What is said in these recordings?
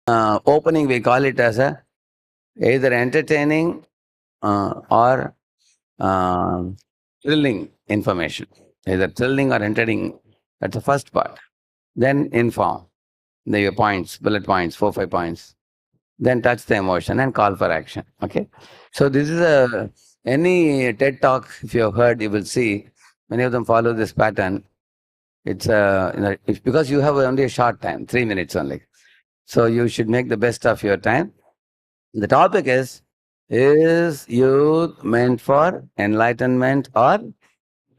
opening, we call it as a either entertaining or thrilling information, either thrilling or entertaining. That's the first part. Then inform the points, bullet points, 4, 5 points. Then touch the emotion and call for action. Okay, so this is a any TED talk if you have heard, you will see many of them follow this pattern. It's because you have only a short time, 3 minutes only, so you should make the best of your time. The topic is youth meant for enlightenment or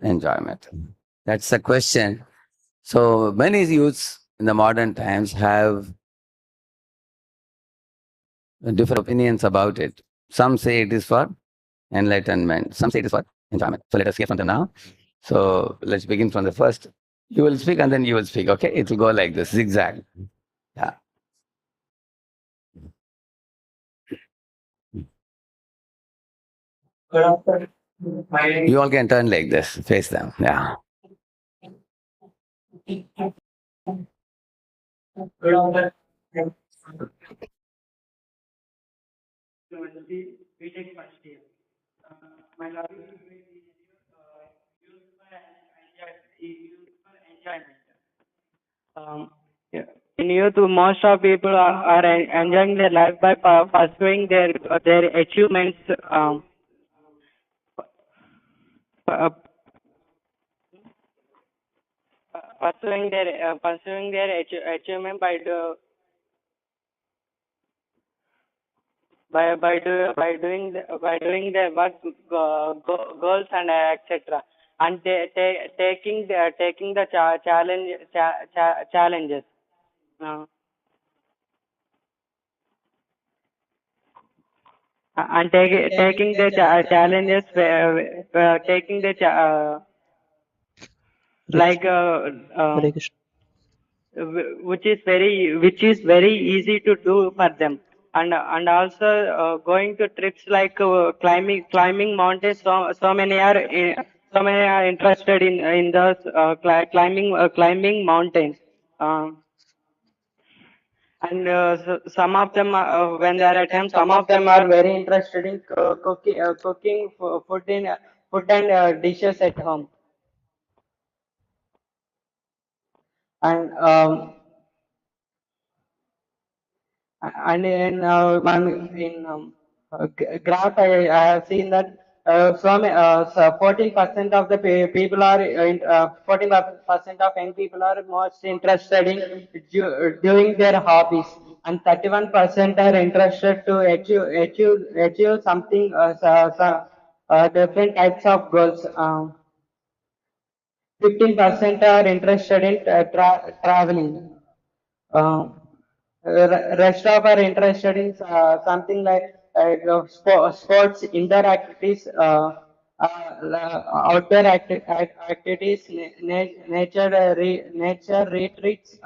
enjoyment? That's the question. So many youths in the modern times have different opinions about it. Some say it is for enlightenment, some say it is for enjoyment. So let us hear from them now. So let's begin from the first. You will speak and then you will speak, okay? It will go like this, zigzag. Yeah. You all can turn like this, face them. Yeah. Um, yeah. In youth, most of people are enjoying their life by pursuing their achievements, uh, pursuing their achievement by doing their work, goals and etc. And taking the challenges. Uh, and taking the challenges, taking the like Hare Krishna. which is very easy to do for them, and also going to trips like climbing mountains. So many are interested in those climbing mountains. Uh, and some of them when they are at home, some of them are very interested in cooking food and dishes at home. And graph, I have seen that 14% of the people are 14% of young people are most interested in doing their hobbies, and 31% are interested to achieve something, different types of goals. 15% are interested in traveling. Uh, Rest of are interested in something like sports, indoor activities, outdoor activities, nature retreats.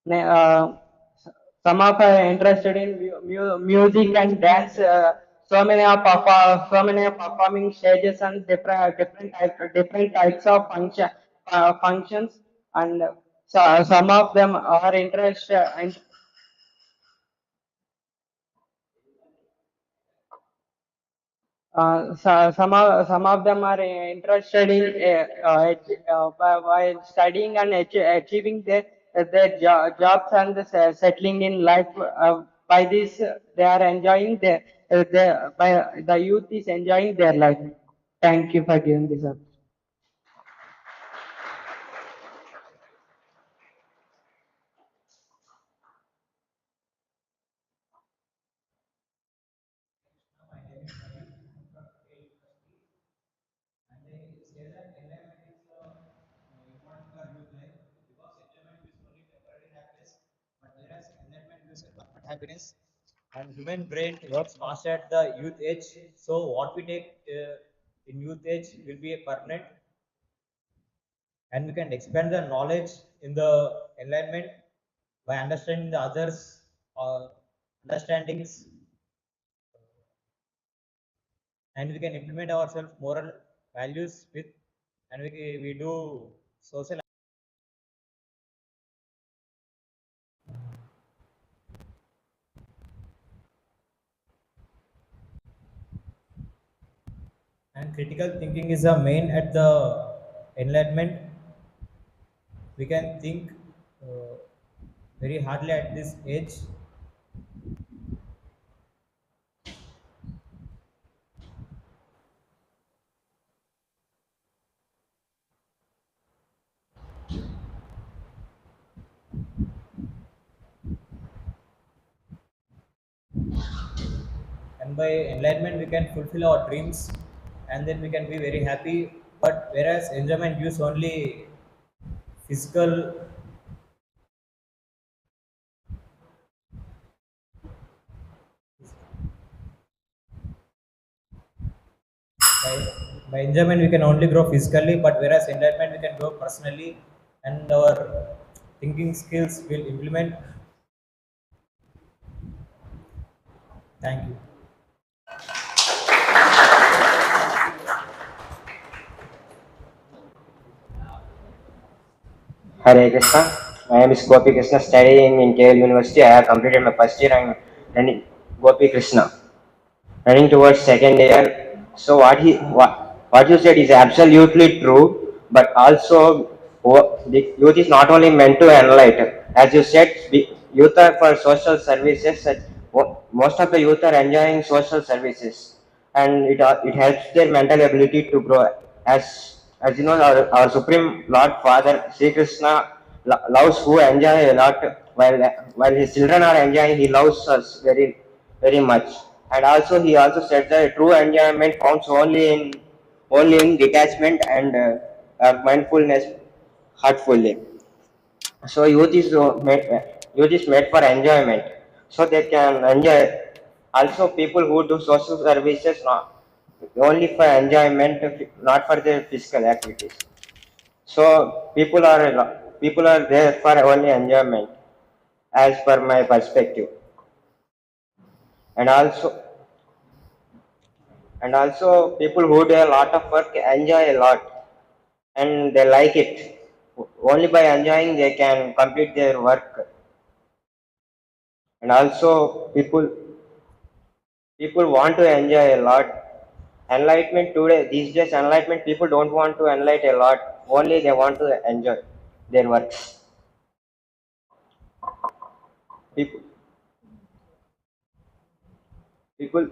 Uh, some of are interested in music and dance. So many are performing stages and different types of functions, and some of them are interested in. Some of them are interested in while studying and achieving their jobs and settling in life. By this, they are enjoying the youth is enjoying their life. Thank you for giving this up. Happiness and human brain works faster at the youth age. So what we take in youth age will be a permanent, and we can expand the knowledge in the enlightenment. by understanding the others understandings, and we can implement ourselves moral values with, and we do social and critical thinking is the main at the enlightenment. We can think very hardly at this age, and by enlightenment we can fulfill our dreams, and then we can be very happy. But whereas enjoyment gives only physical, by, by enjoyment we can only grow physically, but whereas enlightenment we can grow personally, and our thinking skills will implement. Thank you. Hare Krishna. My name is Gopi Krishna, studying in KL University. I have completed my first year. I am running Gopi Krishna, running towards second year. So what you said is absolutely true, but also the youth is not only meant to enlighten. As you said, youth are for social services. Most of the youth are enjoying social services, and it helps their mental ability to grow. As you know, our Supreme Lord Father Sri Krishna loves who enjoy a lot, while his children are enjoying. He loves us very much. And also he also said that true enjoyment comes only in detachment and mindfulness heartfully. So youth is made for enjoyment, so they can enjoy. Also, people who do social services not only for enjoyment, not for their physical activities. So people are there for only enjoyment, as per my perspective. And also and also people who do a lot of work enjoy a lot, and they like it. Only by enjoying they can complete their work. And also people want to enjoy a lot. Enlightenment today, these days, enlightenment people don't want to enlighten a lot. Only they want to enjoy their works. People people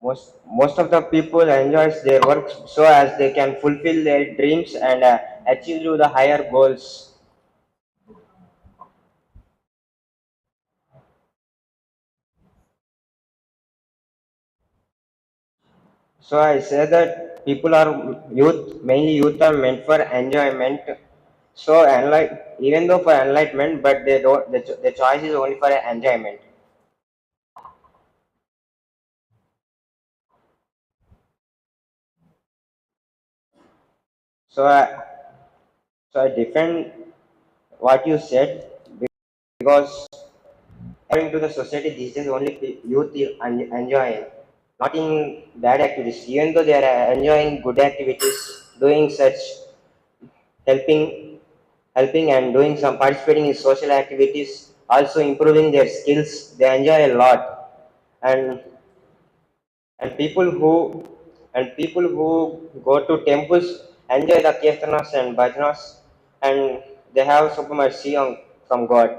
most most of the people enjoys their work so as they can fulfill their dreams and achieve to the higher goals. So I say that mainly youth are meant for enjoyment. So even though for enlightenment, but they don't. The choice is only for enjoyment. So I defend what you said, because according to the society these days, only youth is enjoying, not in bad activities. Even though they are enjoying good activities, doing such helping helping and doing some participating in social activities, also improving their skills. They enjoy a lot. And and people who go to temples enjoy the kirtanas and bhajanas, and they have super mercy from God.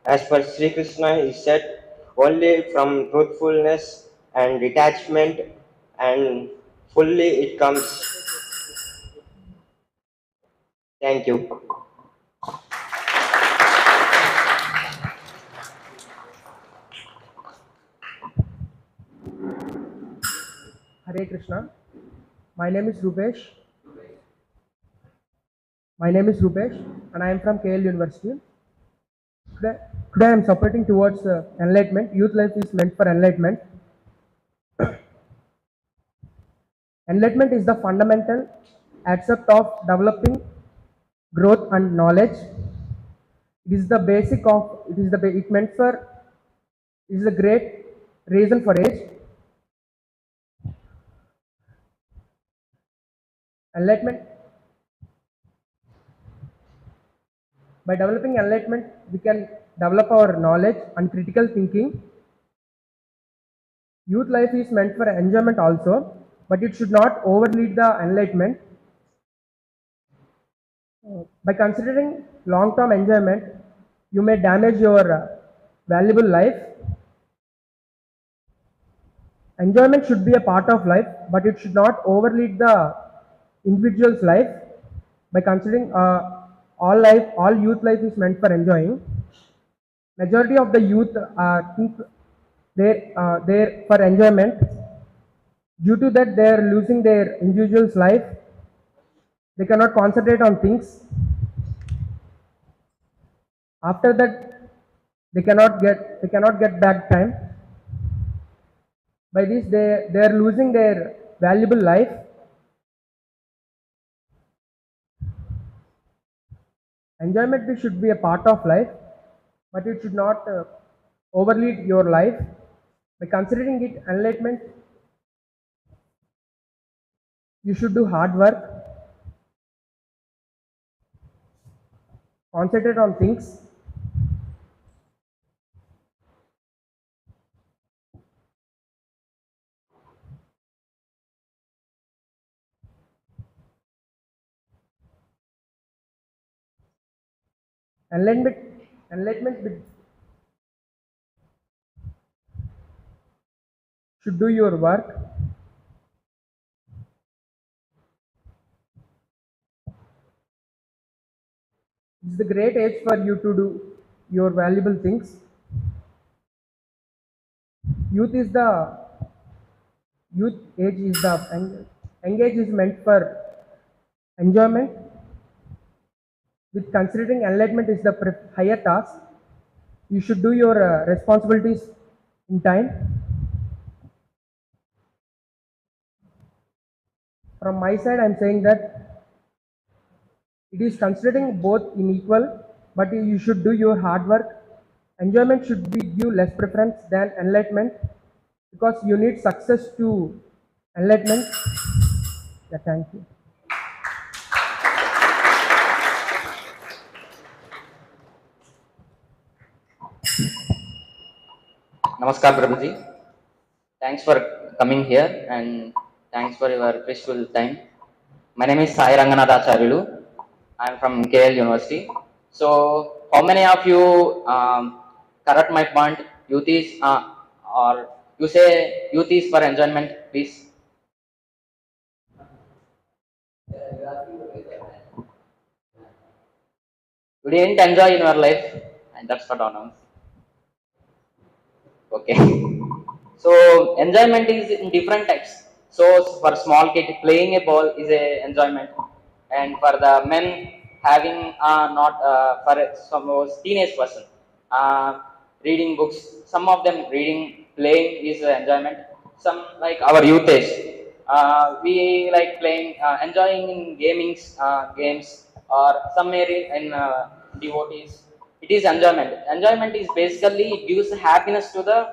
As per Sri Krishna, he said, only from truthfulness and detachment and fully it comes. Thank you. Hare Krishna. My name is Rupesh. My name is Rupesh, and I am from KL University. Today, today I am supporting towards enlightenment. Youth life is meant for enlightenment. Enlightenment is the fundamental aspect of developing growth and knowledge. It is the basic of it is the it meant for it is the great reason for age. Enlightenment by developing enlightenment we can develop our knowledge and critical thinking. Youth life is meant for enjoyment also, but it should not overlead the enlightenment. By considering long-term enjoyment, you may damage your valuable life. Enjoyment should be a part of life, but it should not overlead the individual's life. By considering all youth life is meant for enjoying. Majority of the youth think they're for enjoyment. Due to that, they are losing their individual's life. They cannot concentrate on things. After that, they cannot get back time. By this, they are losing their valuable life. Enjoyment should be a part of life, but it should not overlead your life. By considering it enlightenment, you should do hard work, concentrate on things. Enlightenment, enlightenment should do your work. It's the great age for you to do your valuable things. Youth is the youth age is the young age is meant for enjoyment. With considering enlightenment is the higher task, you should do your responsibilities in time. From my side, I am saying that it is considering both in equal, but you should do your hard work. Enjoyment should be give less preference than enlightenment because you need success to enlightenment. Yeah, thank you. Namaskar, Prabhuji. Thanks for coming here and thanks for your peaceful time. My name is Sai Ranganathacharyulu. I am from KL University. So, how many of you correct my point? Youth is, or you say youth is for enjoyment, please? You didn't enjoy in your life, and that's for honor. Okay. So enjoyment is in different types. So for small kid playing a ball is a enjoyment, and for the men having not for some teenage person reading books. Some of them reading, playing is enjoyment. Some like our youth age, we like playing, enjoying in games, or some area in devotees. It is enjoyment. Enjoyment is basically it gives happiness to the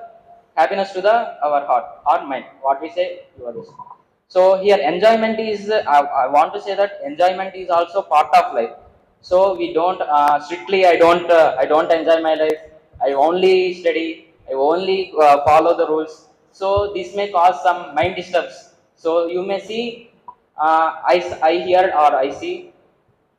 our heart or mind. What we say, yours. So here enjoyment is. I want to say that enjoyment is also part of life. So we don't strictly. I don't enjoy my life. I only study. I only follow the rules. So this may cause some mind disturbs. So you may see. I hear or I see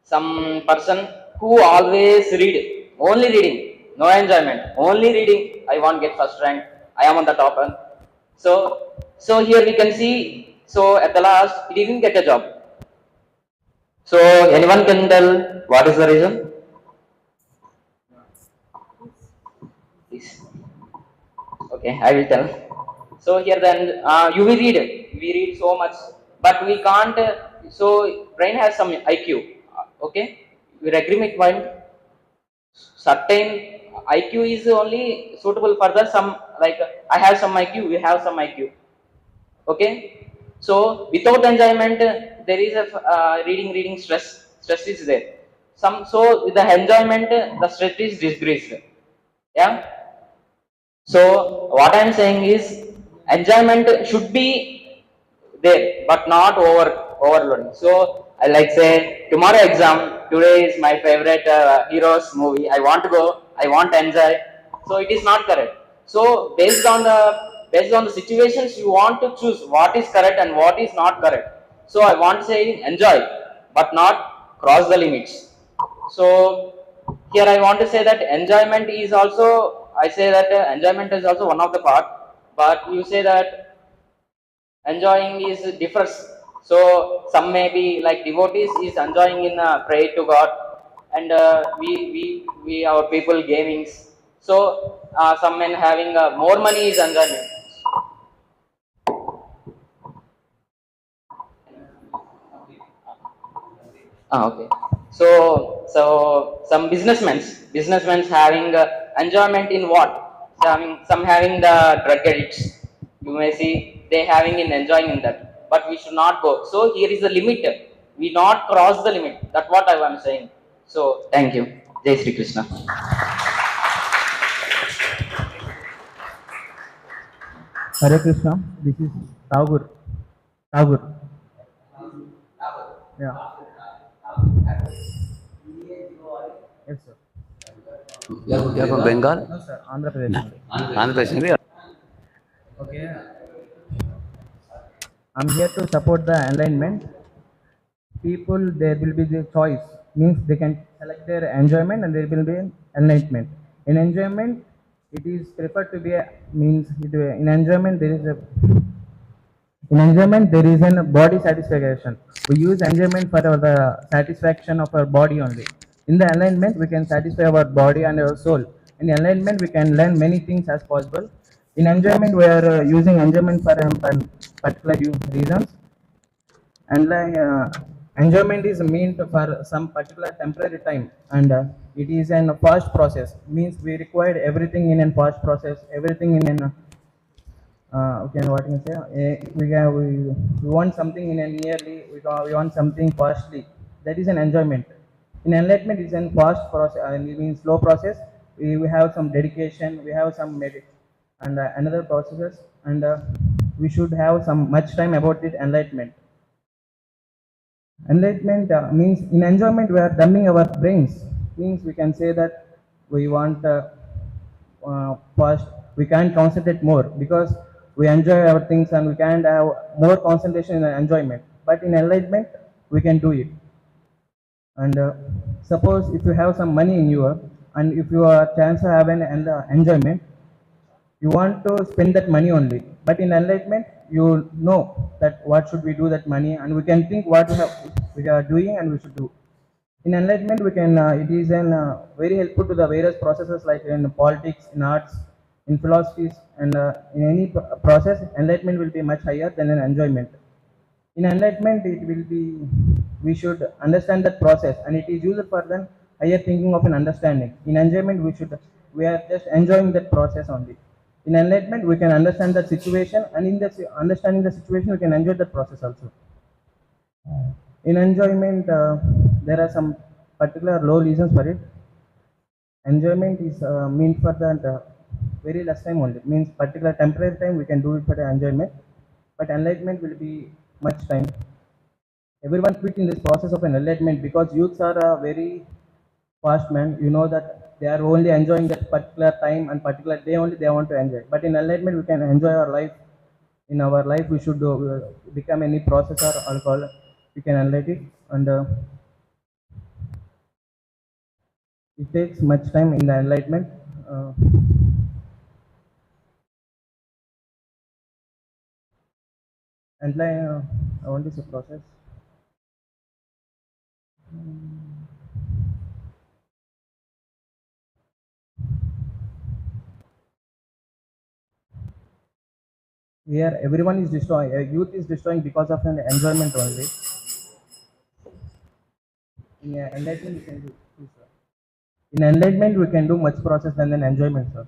some person who always read, only reading, no enjoyment, only reading. I want get first rank, I am on the top. So here we can see, so at the last he didn't get a job. So anyone can tell what is the reason? Please. Okay, I will tell. So here then you will read, we read so much, but we can't. So brain has some IQ. Okay, you agree with point? Certain IQ is only suitable for the some, like I have some IQ, we have some IQ. Okay, So without enjoyment, there is a reading stress. Stress is there. So with the enjoyment, the stress is decreased. Yeah. So what I am saying is enjoyment should be there, but not overloading. So I like say tomorrow exam. Today is my favorite heroes movie. I want to go. I want to enjoy. So it is not correct. So based on the situations, you want to choose what is correct and what is not correct. So I want to say enjoy, but not cross the limits. So here I want to say that enjoyment is also, I say that enjoyment is also one of the part, but you say that enjoying is differs. So some may be like devotees is enjoying in pray to God, and we our people gamings. So some men having more money is enjoyment. Okay. So some businessmen having enjoyment in what? Some having the drug addicts. You may see they having in enjoying in that, but we should not go. So here is the limit. We not cross the limit. That's what I am saying. So thank you. Jai Sri Krishna. Hare Krishna, this is Tagore. Tagore. Yeah. Yes, sir. You're from Bengal? No, sir. Andhra Pradesh. Andhra Pradesh. Okay. I'm here to support the enlightenment. People, there will be the choice, means they can select their enjoyment and there will be enlightenment. In enjoyment, it is preferred to be a means. In enjoyment, there is a in enjoyment there is a body satisfaction. We use enjoyment for the satisfaction of our body only. In the enlightenment, we can satisfy our body and our soul. In enlightenment, we can learn many things as possible. In enjoyment, we are using enjoyment for particular reasons, and enjoyment is meant for some particular temporary time, and it is an fast process, means we require everything in a fast process, everything in an okay, what you say, we want something in a nearly, we want something fastly. That is an enjoyment. In enlightenment, it's a fast process, it means slow process. We have some dedication, we have some and another processes, and we should have some much time about it enlightenment. Enlightenment means in enjoyment we are dumbing our brains. Means we can say that we want fast. We can't concentrate more because we enjoy our things and we can't have more concentration in enjoyment. But in enlightenment we can do it. And suppose if you have some money in you and if you are chance to have an enjoyment, you want to spend that money only. But in enlightenment, you know that what should we do that money, and we can think what we are doing and we should do. In enlightenment, we can it is an very helpful to the various processes like in politics, in arts, in philosophies, and in any process enlightenment will be much higher than an enjoyment. In enlightenment, it will be, we should understand that process and it is used for the higher thinking of an understanding. In enjoyment, we are just enjoying that process only. In enlightenment, we can understand the situation, and in the understanding the situation we can enjoy the process also. In enjoyment, there are some particular low reasons for it. Enjoyment is meant for the very less time only, means particular temporary time we can do it for the enjoyment, but enlightenment will be much time. Everyone quit in this process of an enlightenment because youths are a very fast man. You know that they are only enjoying that particular time and particular day only they want to enjoy. But in enlightenment, we can enjoy our life. In our life, we should become any processor or alcohol. We can enlighten it, and it takes much time in the enlightenment. I want this process. Here, everyone is destroying. Youth is destroying because of an enjoyment only. In enlightenment, we can do. In enlightenment, we can do much process than an enjoyment, sir.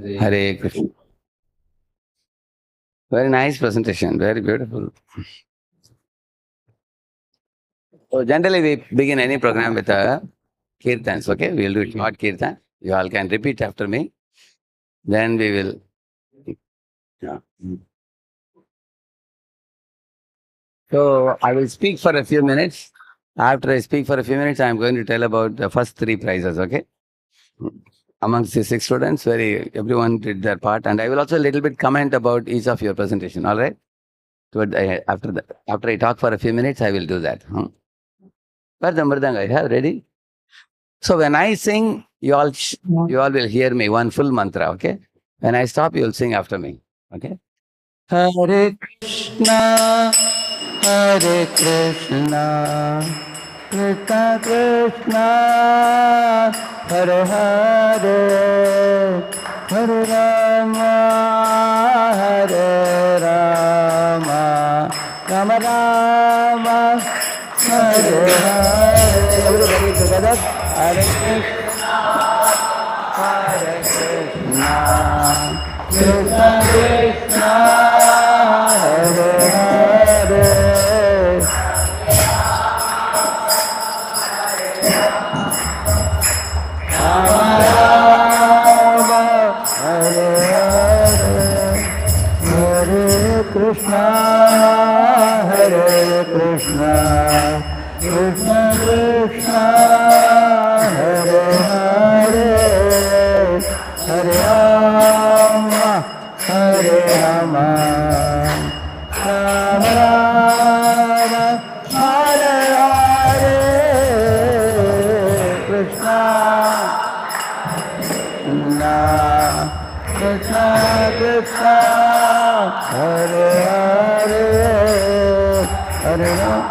Hare Krishna. Very nice presentation, very beautiful. So generally we begin any program with a kirtans, okay? We will do short kirtan. You all can repeat after me. Then we will. Yeah. So I will speak for a few minutes. After I speak for a few minutes, I am going to tell about the first three prizes, okay? Amongst the 6 students, everyone did their part, and I will also a little bit comment about each of your presentation. All right? After I talk for a few minutes, I will do that. Where's the mridanga? I have ready. So when I sing, you all will hear me one full mantra. Okay? When I stop, you will sing after me. Okay? Hare Krishna, Hare Krishna, Krishna Krishna, Hare Hare, Hare Rama, Hare Rama, Rama Rama, Hare Hare. Everybody together. Hare Krishna, Hare Krishna, Krishna Krishna, Hare Hare. Krishna, Hare Krishna, Krishna Krishna, Hare Hare, Hare Rama, Hare Rama, Rama Rama, Hare Hare, Krishna, Krishna Krishna, Hare Hare, Hare Rama,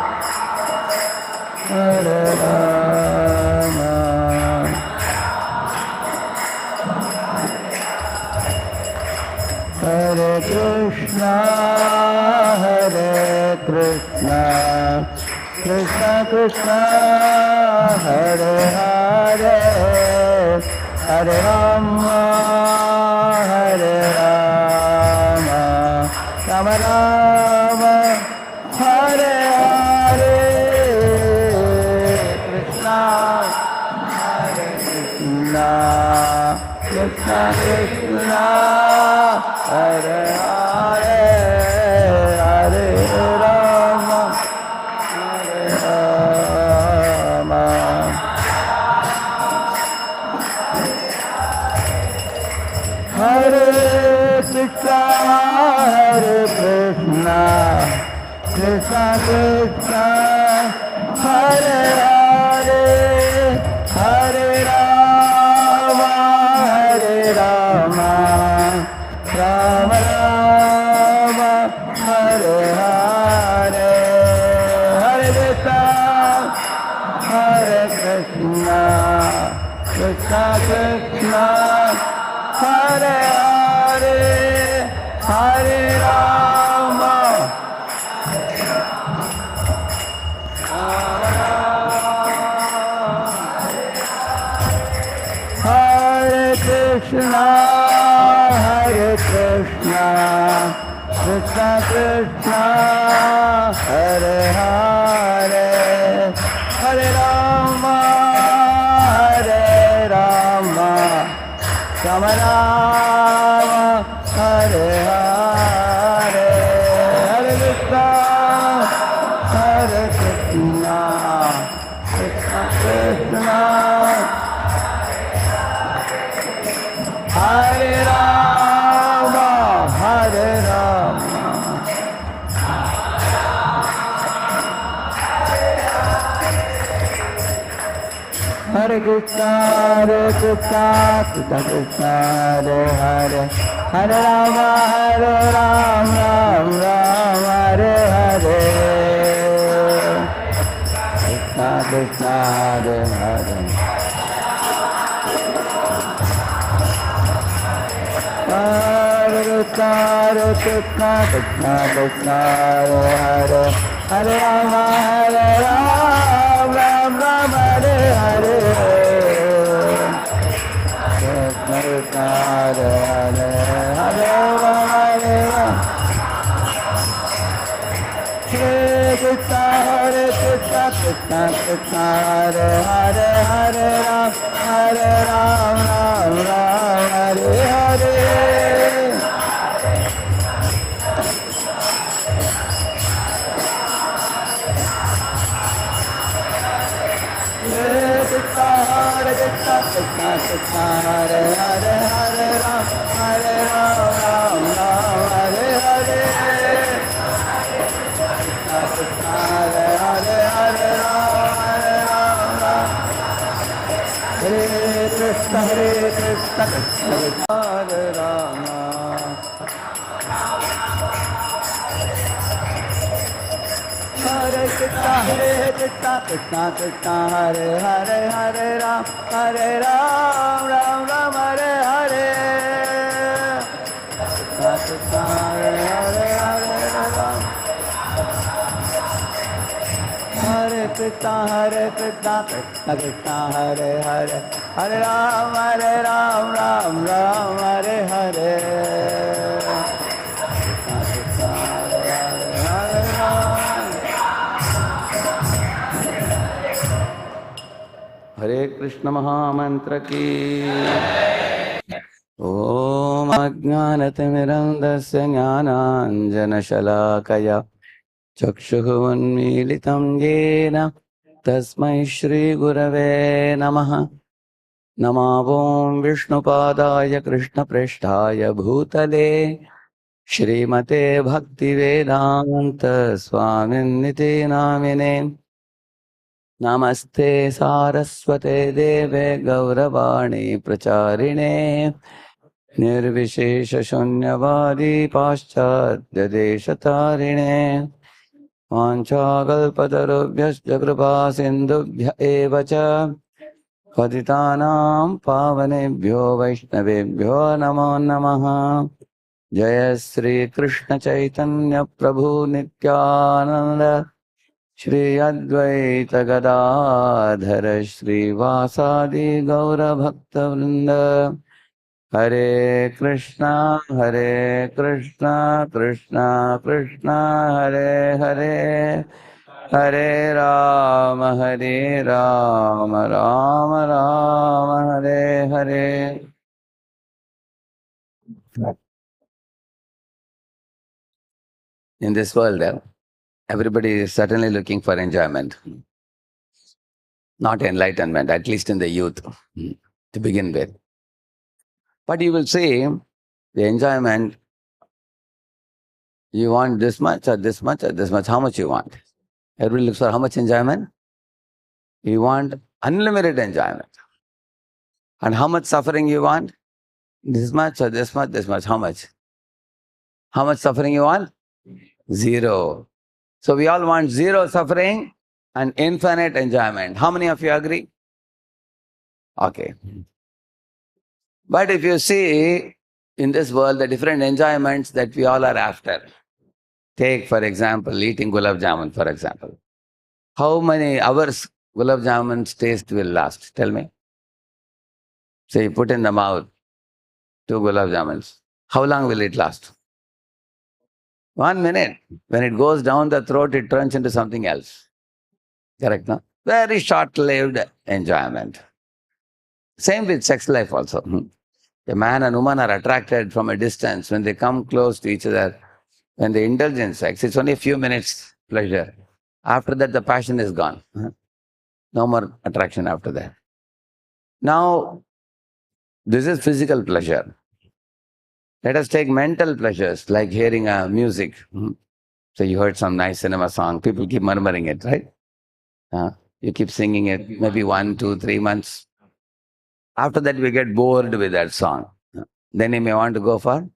Hare Rama. Hare Krishna, Hare Krishna, Krishna Krishna, Hare Hare, Hare Rama, Hare Rama, Rama Rama, Hare Hare, Krishna, Hare Krishna, Krishna Krishna, Hare Hare, Hare Rama, Hare Rama. Hare Krishna, Hare Krishna, Krishna Krishna, Hare Hare, Hare Rama, Hare Rama, Rama Rama, Hare Hare, Hare Krishna, Hare Krishna, Krishna Krishna, Hare Hare, Hare Rama, Hare Krishna, Hare Krishna, Krishna Krishna, Hare Hare, Hare Rama, Hare Rama, Rama Rama, Hare Hare, Hare Krishna, Hare Krishna, Krishna Krishna, Hare Rama, Hare Rama. Hare Krishna, Hare Krishna, Krishna Krishna, Hare Hare, Hare Rama, Hare Rama, Rama Hare Hare, Krishna Krishna, Hare Hare. Hare Krishna, Hare Krishna, Krishna Krishna, Hare Hare, Hare Rama, Hare Rama, Rama Hare Hare, Krishna Krishna, Hare Hare. Krishna Krishna Hare Hare Hare Ram Ram Hare Hare. Hare Krishna Krishna Krishna Hare Hare Hare Ram Ram Hare Hare. Krishna Hare Hare Hare Ram Hare Krishna Krishna Krishna Hare Rama. Hare Krishna Krishna Krishna Hare Hare Hare Ram Ram Hare Hare. Krishna Krishna Hare Hare Hare Ram. Hare Krishna Krishna Krishna Hare Hare Hare Ram Ram Hare Hare. Krishna Krishna Hare Hare Ram. Hare Krishna Mahamantra ki. Om Ajnanatimirandasya Jnananjana Shalakaya Chakshuh Unmilitam Yena Tasmai Shri Gurave Namaha. Namo Vishnupadaya Krishna Presthaya Bhutale Shrimate Bhaktivedanta Swaminiti Namine. Namaste Saraswate Deve Gauravani Pracharine Nirvishesha Shunyavadi Paschadya Deshatarine Vanchakalpatarubhyascha Kripa Sindhubhya eva cha Patitanam Pavanebhyo Vaishnavebhyo Namo Namaha. Jaya Sri Krishna Chaitanya Prabhu Nityananda Shri Advaita Gadadhara Shri Vasadi Gaura Bhakta Vrinda. Hare Krishna Krishna Krishna Hare Hare Hare Rama Rama Rama Hare Hare. In this world, everybody is certainly looking for enjoyment, not enlightenment, at least in the youth, to begin with. But you will see the enjoyment, you want this much or this much or this much, how much you want? Everybody looks for how much enjoyment? You want unlimited enjoyment. And how much suffering you want? This much or this much, this much, how much? How much suffering you want? Zero. So we all want zero suffering and infinite enjoyment. How many of you agree? Okay. But if you see in this world the different enjoyments that we all are after, take for example, eating gulab jamun for example. How many hours gulab jamun's taste will last? Tell me. So you put in the mouth 2 gulab jamuns. How long will it last? 1 minute. When it goes down the throat, it turns into something else. Correct, no? Very short-lived enjoyment. Same with sex life also. A man and woman are attracted from a distance. When they come close to each other, when they indulge in sex, it's only a few minutes pleasure. After that, the passion is gone. No more attraction after that. Now, this is physical pleasure. Let us take mental pleasures, like hearing music. So you heard some nice cinema song, people keep murmuring it, right? You keep singing it, maybe 1, 2, 3 months. After that, we get bored with that song. Then you may want to go for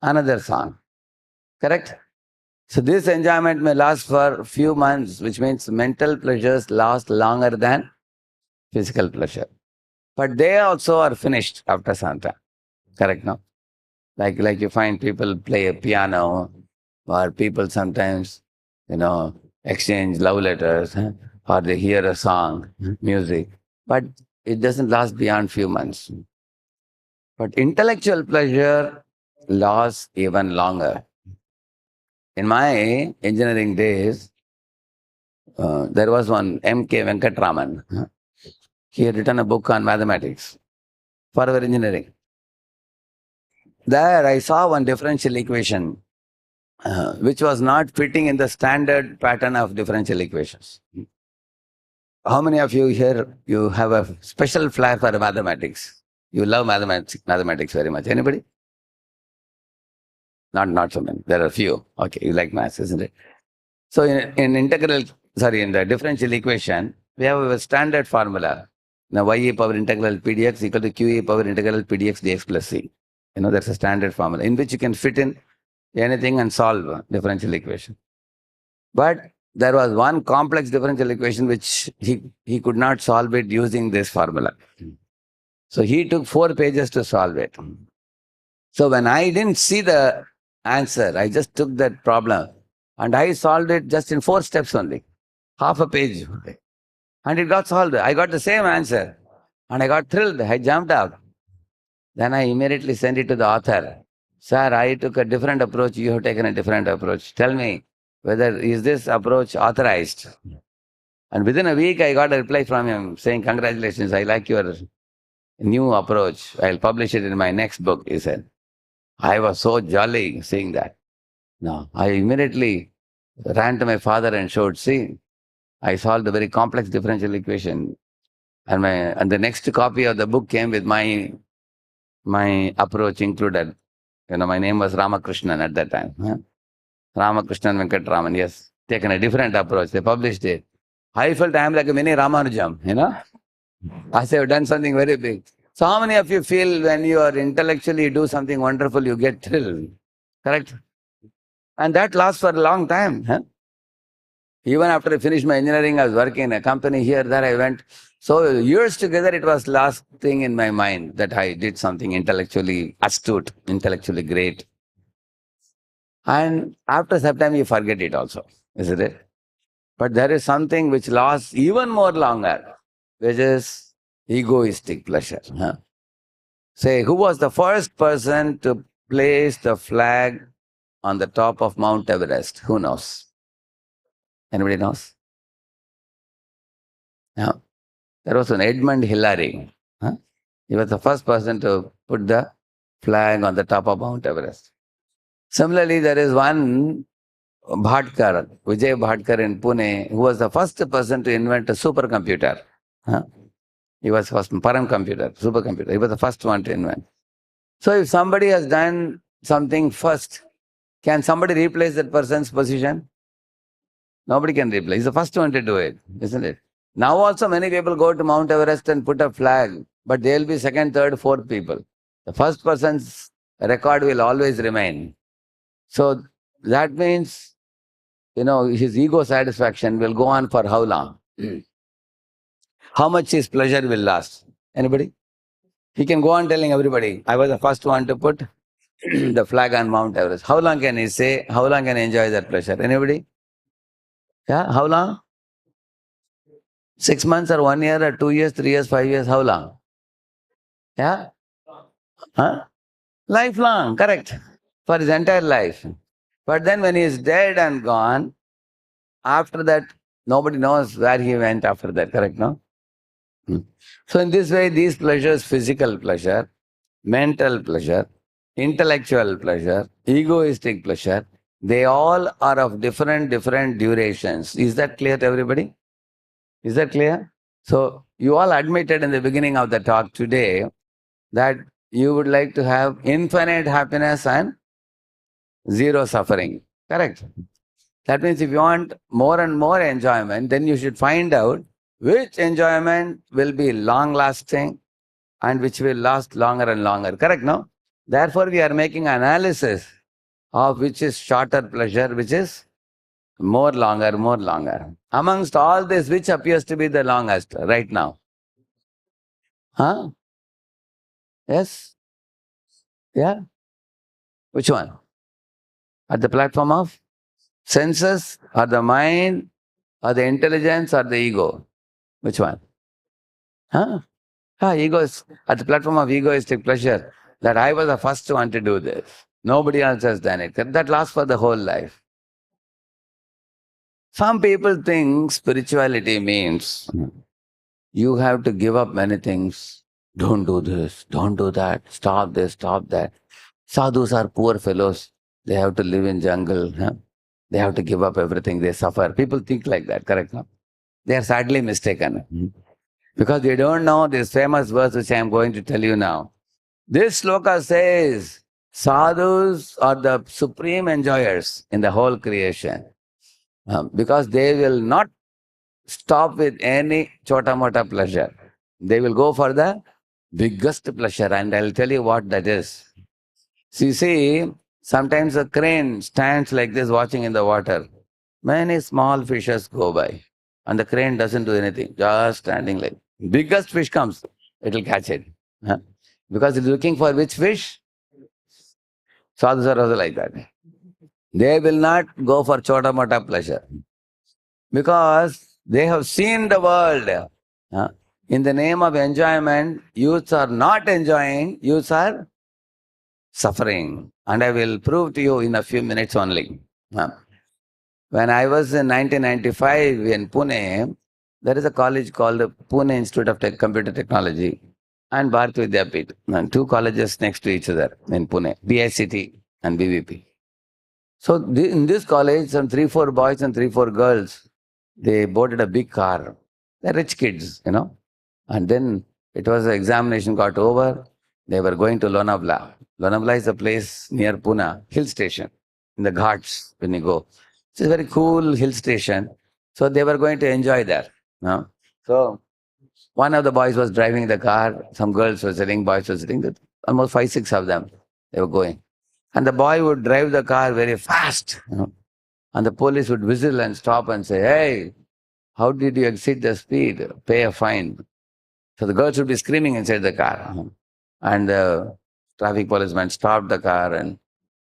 another song. Correct? So this enjoyment may last for a few months, which means mental pleasures last longer than physical pleasure. But they also are finished after some time. Correct, no? Like you find people play a piano, or people sometimes, exchange love letters, or they hear a song, music. But it doesn't last beyond few months. But intellectual pleasure lasts even longer. In my engineering days, there was one M.K. Venkatraman. He had written a book on mathematics for our engineering. There I saw one differential equation which was not fitting in the standard pattern of differential equations. How many of you here, you have a special flair for mathematics? You love mathematics very much. Anybody? Not so many. There are few. Okay, you like maths, isn't it? So in the differential equation, we have a standard formula. Now y power integral pdx equal to qa power integral pdx dx plus c. That's a standard formula in which you can fit in anything and solve a differential equation. But there was one complex differential equation which he could not solve it using this formula. So he took 4 pages to solve it. So when I didn't see the answer, I just took that problem and I solved it just in 4 steps only, half a page. And it got solved. I got the same answer and I got thrilled. I jumped up. Then I immediately sent it to the author. Sir, I took a different approach. You have taken a different approach. Tell me whether is this approach authorized? And within a week, I got a reply from him saying, congratulations, I like your new approach. I'll publish it in my next book, he said. I was so jolly seeing that. No, I immediately ran to my father and showed, see, I solved a very complex differential equation. And the next copy of the book came with my approach included. My name was Ramakrishnan at that time. Ramakrishnan Venkatraman, yes. Taken a different approach. They published it. I felt I am like a mini Ramanujam, I say I've done something very big. So how many of you feel when you are intellectually do something wonderful, you get thrilled? Correct? And that lasts for a long time. Even after I finished my engineering, I was working in a company here, there I went. So years together, it was last thing in my mind that I did something intellectually astute, intellectually great. And after some time, you forget it also, isn't it? But there is something which lasts even more longer, which is egoistic pleasure. Say, who was the first person to place the flag on the top of Mount Everest? Who knows? Anybody knows? Yeah. There was an Edmund Hillary. He was the first person to put the flag on the top of Mount Everest. Similarly, there is one Bhatkar, Vijay Bhatkar in Pune, who was the first person to invent a supercomputer. He was first, Param computer, supercomputer. He was the first one to invent. So if somebody has done something first, can somebody replace that person's position? Nobody can replace. He's the first one to do it, isn't it? Now also many people go to Mount Everest and put a flag, but they'll be second, third, fourth people. The first person's record will always remain. So that means, his ego satisfaction will go on for how long? How much his pleasure will last? Anybody? He can go on telling everybody, I was the first one to put the flag on Mount Everest. How long can he say? How long can he enjoy that pleasure? Anybody? Yeah, how long? 6 months or 1 year or 2 years, 3 years, 5 years, how long? Yeah? Lifelong, correct. For his entire life. But then when he is dead and gone, after that, nobody knows where he went after that, correct, no? So in this way, these pleasures, physical pleasure, mental pleasure, intellectual pleasure, egoistic pleasure, they all are of different durations. Is that clear to everybody? Is that clear? So you all admitted in the beginning of the talk today that you would like to have infinite happiness and zero suffering. Correct? That means if you want more and more enjoyment, then you should find out which enjoyment will be long-lasting and which will last longer and longer. Correct, no? Therefore, we are making analysis of which is shorter pleasure, which is more longer. Amongst all this, which appears to be the longest right now? Yes? Yeah? Which one? At the platform of senses, or the mind, or the intelligence, or the ego? Which one? Ego is at the platform of egoistic pleasure, that I was the first one to do this. Nobody else has done it. That lasts for the whole life. Some people think spirituality means you have to give up many things. Don't do this, don't do that, stop this, stop that. Sadhus are poor fellows. They have to live in jungle. Huh? They have to give up everything. They suffer. People think like that, correct? No? They are sadly mistaken. Because they don't know this famous verse which I am going to tell you now. This sloka says, sadhus are the supreme enjoyers in the whole creation. Because they will not stop with any chota mota pleasure. They will go for the biggest pleasure, and I'll tell you what that is. So you see, sometimes a crane stands like this watching in the water. Many small fishes go by, and the crane doesn't do anything, just standing like. Biggest fish comes, it will catch it. Huh? Because it's looking for which fish? Sadhus are also like that. They will not go for chota mota pleasure because they have seen the world. Huh? In the name of enjoyment, youths are not enjoying, youths are suffering. And I will prove to you in a few minutes only. When I was in 1995 in Pune, there is a college called the Pune Institute of Computer Technology and Bharat Vidyapith, and two colleges next to each other in Pune, BICT and BVP. So in this college, some 3-4 boys and 3-4 girls, they boarded a big car. They're rich kids, you know. And then it was the examination got over. They were going to Lonavala. Lonavala is a place near Pune, hill station, in the Ghats when you go. It's a very cool hill station. So they were going to enjoy there. No? So one of the boys was driving the car. Some girls were sitting, boys were sitting. Almost 5-6 of them, they were going. And the boy would drive the car very fast. You know? And the police would whistle and stop and say, hey, how did you exceed the speed? Pay a fine. So the girls would be screaming inside the car. And the traffic policeman stopped the car and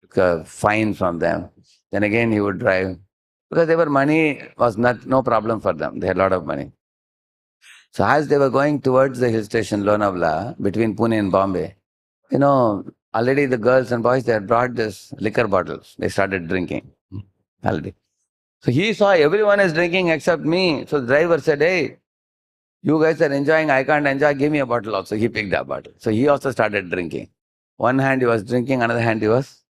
took a fine from them. Then again he would drive. Because their money was no problem for them. They had a lot of money. So as they were going towards the hill station Lonavala, between Pune and Bombay, you know, already the girls and boys, they had brought this liquor bottles. They started drinking already. So he saw everyone is drinking except me. So the driver said, hey, you guys are enjoying, I can't enjoy, give me a bottle also. He picked that bottle. So he also started drinking. One hand he was drinking, another hand he was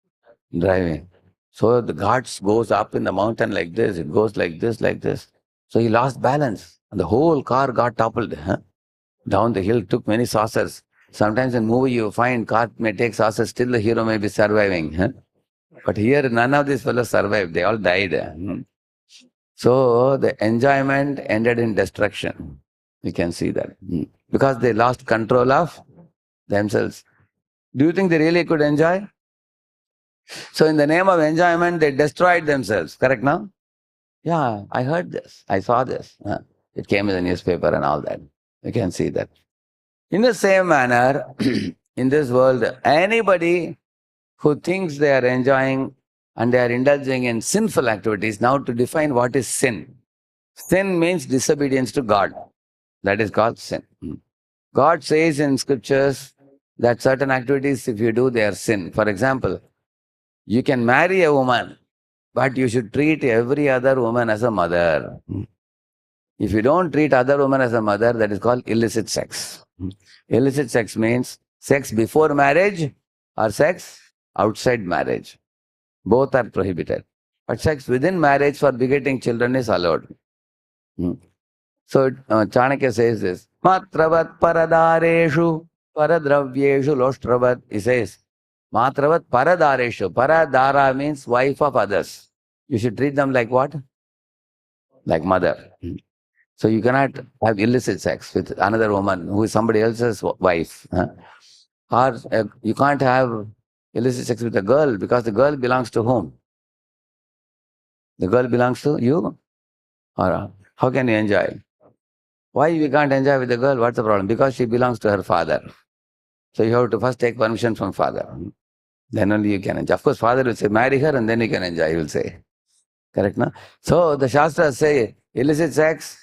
driving. So the Ghats goes up in the mountain like this, it goes like this, like this. So he lost balance and the whole car got toppled. Huh? Down the hill, took many saucers. Sometimes in movie you find car may take saucers, still the hero may be surviving. Huh? But here none of these fellows survived, they all died. So the enjoyment ended in destruction. You can see that. Because they lost control of themselves. Do you think they really could enjoy? So in the name of enjoyment, they destroyed themselves. Correct now? Yeah, I heard this. I saw this. It came in the newspaper and all that. You can see that. In the same manner, in this world, anybody who thinks they are enjoying and they are indulging in sinful activities, now to define what is sin. Sin means disobedience to God. That is called sin. God says in scriptures that certain activities, if you do, they are sin. For example, you can marry a woman, but you should treat every other woman as a mother. If you don't treat other women as a mother, that is called illicit sex. Illicit sex means sex before marriage or sex outside marriage. Both are prohibited. But sex within marriage for begetting children is allowed. So Chanakya says this, Matravat paradareshu paradravyeshu loshtravat. He says, Matravat paradareshu. Paradara means wife of others. You should treat them like what? Like mother. So you cannot have illicit sex with another woman who is somebody else's wife. Or you can't have illicit sex with a girl because the girl belongs to whom? The girl belongs to you? Or how can you enjoy? Why we can't enjoy with the girl? What's the problem? Because she belongs to her father. So you have to first take permission from father. Then only you can enjoy. Of course, father will say, marry her and then you can enjoy, he will say. Correct, no? So the Shastras say, illicit sex,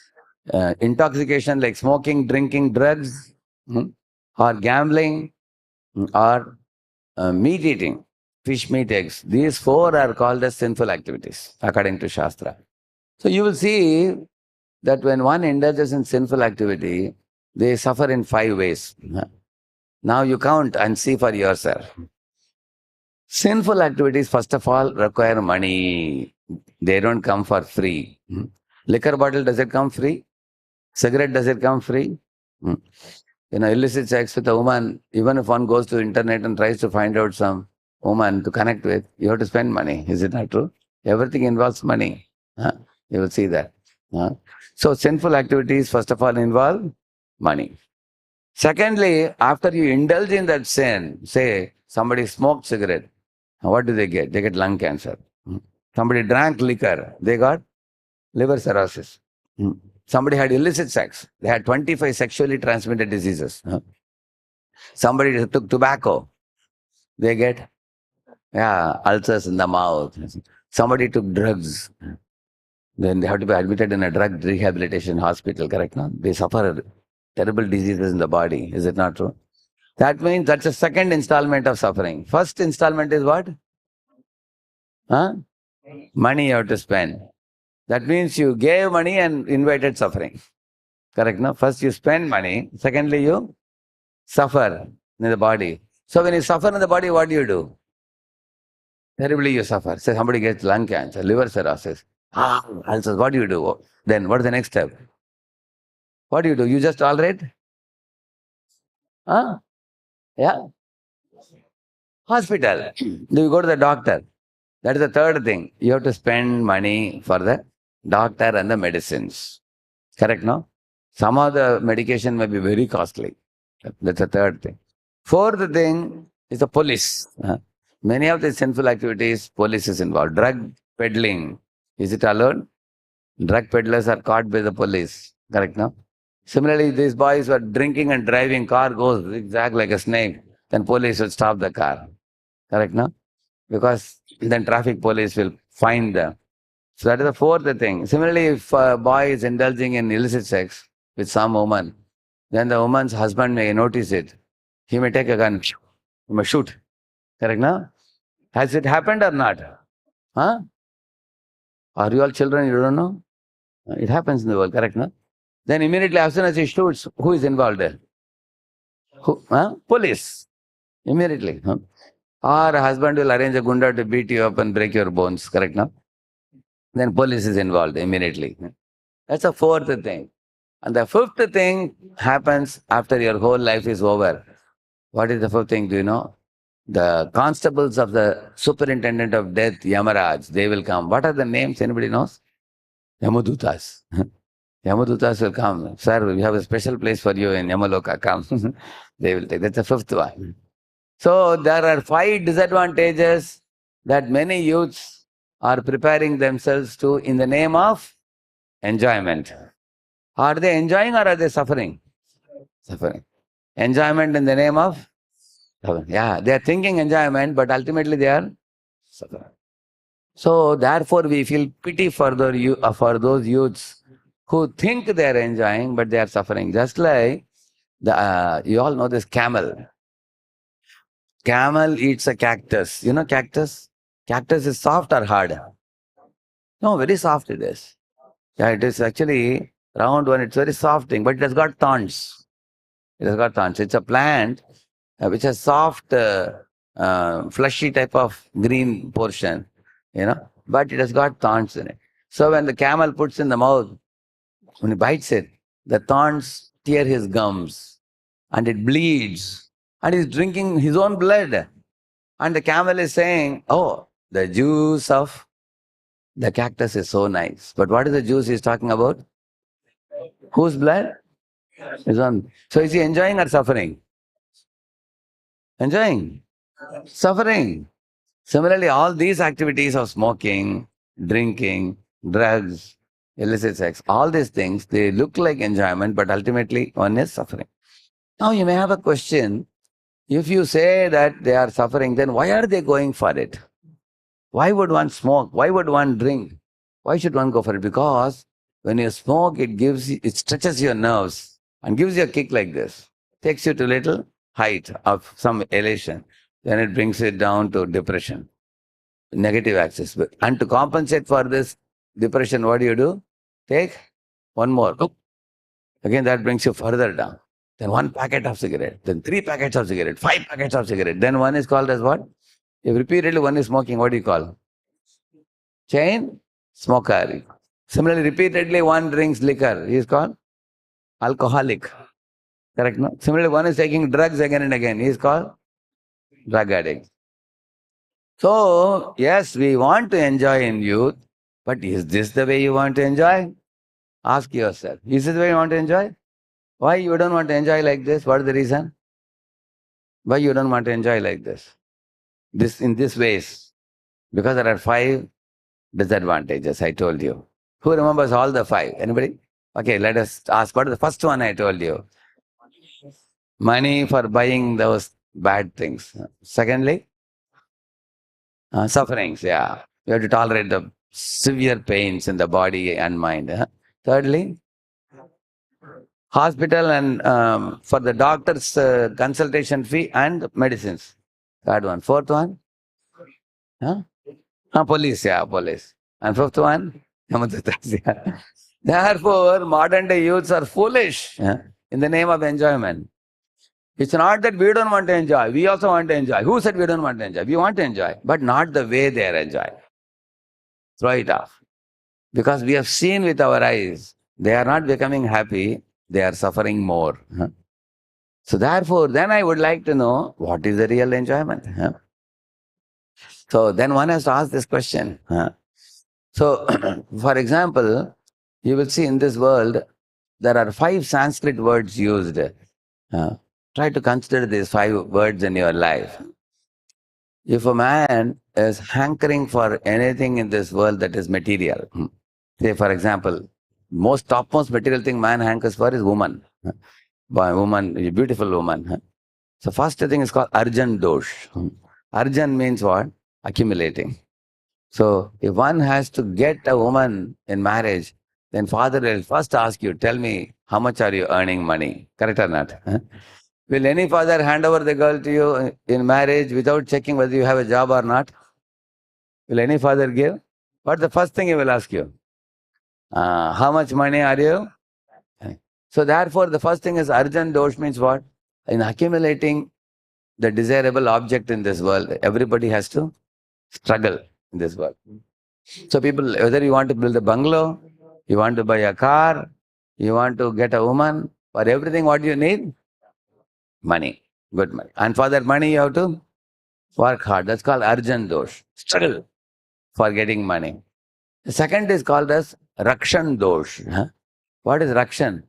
intoxication like smoking, drinking, drugs, or gambling, or meat eating, fish, meat, eggs. These 4 are called as sinful activities, according to Shastra. So you will see that when one indulges in sinful activity, they suffer in 5 ways. Now you count and see for yourself. Sinful activities, first of all, require money. They don't come for free. Liquor bottle, does it come free? Cigarette, does it come free? Illicit sex with a woman, even if one goes to internet and tries to find out some woman to connect with, you have to spend money. Is it not true? Everything involves money. You will see that. So sinful activities, first of all, involve money. Secondly, after you indulge in that sin, say somebody smoked cigarette, what do they get? They get lung cancer. Somebody drank liquor, they got liver cirrhosis. Somebody had illicit sex, they had 25 sexually transmitted diseases. Somebody took tobacco, they get ulcers in the mouth. Somebody took drugs, then they have to be admitted in a drug rehabilitation hospital, correct? No? They suffer terrible diseases in the body. Is it not true? That means that's the second installment of suffering. First installment is what? Money you have to spend. That means you gave money and invited suffering. Correct? No? First you spend money. Secondly, you suffer in the body. So when you suffer in the body, what do? Terribly you suffer. Say somebody gets lung cancer, liver cirrhosis. Ulcers, what do? Then what is the next step? What do? You just tolerate? Yeah. Hospital. Do you go to the doctor? That is the third thing. You have to spend money for the doctor and the medicines. Correct, no? Some of the medication may be very costly. That's the third thing. Fourth thing is the police. Many of the sinful activities, police is involved. Drug peddling. Is it allowed? Drug peddlers are caught by the police. Correct, no? Similarly, these boys were drinking and driving, car goes zigzag like a snake, then police will stop the car. Correct, no? Because then traffic police will find them. So that is the fourth thing. Similarly, if a boy is indulging in illicit sex with some woman, then the woman's husband may notice it. He may take a gun, he may shoot. Correct, no? Has it happened or not? Are you all children? You don't know? It happens in the world, correct, no? Then immediately as soon as he shoots, who is involved there? Who? Police. Immediately. Or a husband will arrange a gunda to beat you up and break your bones, correct, no? Then police is involved immediately. That's the fourth thing. And the fifth thing happens after your whole life is over. What is the fifth thing? Do you know? The constables of the superintendent of death, Yamaraj, they will come. What are the names? Anybody knows? Yamadutas. Yamadutas will come. Sir, we have a special place for you in Yamaloka. Come. They will take. That's the fifth one. So there are 5 disadvantages that many youths are preparing themselves to in the name of enjoyment. Are they enjoying or are they suffering? Suffering. Enjoyment in the name of suffering. Yeah, they are thinking enjoyment, but ultimately they are suffering. So therefore we feel pity for those youths who think they are enjoying, but they are suffering. Just like you all know this camel. Camel eats a cactus. You know cactus? Cactus is soft or hard? No, very soft it is. Yeah, it is actually round one. It's very soft thing, but it has got thorns. It has got thorns. It's a plant which has soft, fleshy type of green portion, but it has got thorns in it. So when the camel puts in the mouth, when he bites it, the thorns tear his gums and it bleeds and he's drinking his own blood. And the camel is saying, oh, the juice of the cactus is so nice. But what is the juice he's talking about? Whose blood? His own. So is he enjoying or suffering? Enjoying. Suffering. Similarly, all these activities of smoking, drinking, drugs, illicit sex, all these things, they look like enjoyment, but ultimately one is suffering. Now you may have a question. If you say that they are suffering, then why are they going for it? Why would one smoke? Why would one drink? Why should one go for it? Because when you smoke, it stretches your nerves and gives you a kick like this. Takes you to little height of some elation. Then it brings it down to depression, negative axis. And to compensate for this, depression, what do? Take one more. Again, that brings you further down. Then 1 packet of cigarette, then 3 packets of cigarette, 5 packets of cigarette. Then one is called as what? If repeatedly one is smoking, what do you call? Chain smoker. Similarly, repeatedly one drinks liquor, he is called alcoholic. Correct, no? Similarly, one is taking drugs again and again, he is called drug addict. So, yes, we want to enjoy in youth, but is this the way you want to enjoy? Ask yourself, is this the way you want to enjoy? Why you don't want to enjoy like this? What is the reason? Why you don't want to enjoy like this? In this ways? Because there are 5 disadvantages, I told you. Who remembers all the 5? Anybody? Okay, let us ask, what is the first one I told you? Money for buying those bad things. Secondly, sufferings, yeah. You have to tolerate the severe pains in the body and mind. Thirdly, hospital and for the doctor's consultation fee and medicines. Third one. Fourth one? Police, yeah, police. And fifth one? Yeah. Therefore, modern day youths are foolish in the name of enjoyment. It's not that we don't want to enjoy. We also want to enjoy. Who said we don't want to enjoy? We want to enjoy, but not the way they are enjoying. Throw it off. Because we have seen with our eyes, they are not becoming happy, they are suffering more. So therefore, then I would like to know, what is the real enjoyment? So then one has to ask this question. So, for example, you will see in this world, there are 5 Sanskrit words used. Try to consider these 5 words in your life. If a man is hankering for anything in this world that is material, say for example, topmost material thing man hankers for is woman. Woman, a beautiful woman. So first thing is called Arjan Dosh. Arjan means what? Accumulating. So if one has to get a woman in marriage, then father will first ask you, tell me, how much are you earning money? Correct or not? Will any father hand over the girl to you in marriage without checking whether you have a job or not? Will any father give? What's the first thing he will ask you? How much money are you? So therefore, the first thing is Arjan Dosh means what? In accumulating the desirable object in this world, everybody has to struggle in this world. So people, whether you want to build a bungalow, you want to buy a car, you want to get a woman, for everything what do you need? Money, good money. And for that money you have to work hard. That's called Arjan Dosh, struggle for getting money. The second is called as Rakshan Dosh. What is Rakshan?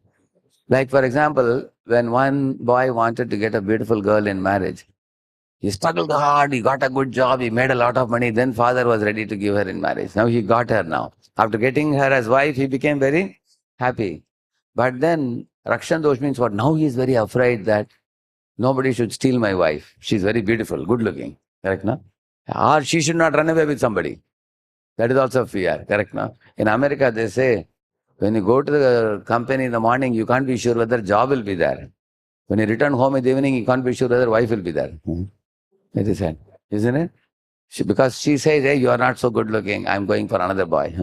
Like for example, when one boy wanted to get a beautiful girl in marriage, he struggled hard, he got a good job, he made a lot of money, then father was ready to give her in marriage. Now he got her now. After getting her as wife, he became very happy. But then Rakshan Dosh means what? Now he is very afraid that nobody should steal my wife. She's very beautiful, good looking. Correct, no? Or she should not run away with somebody. That is also fear. Correct, no? In America, they say, when you go to the company in the morning, you can't be sure whether job will be there. When you return home in the evening, you can't be sure whether wife will be there. It is sad, isn't it? Because she says, hey, you are not so good looking, I'm going for another boy.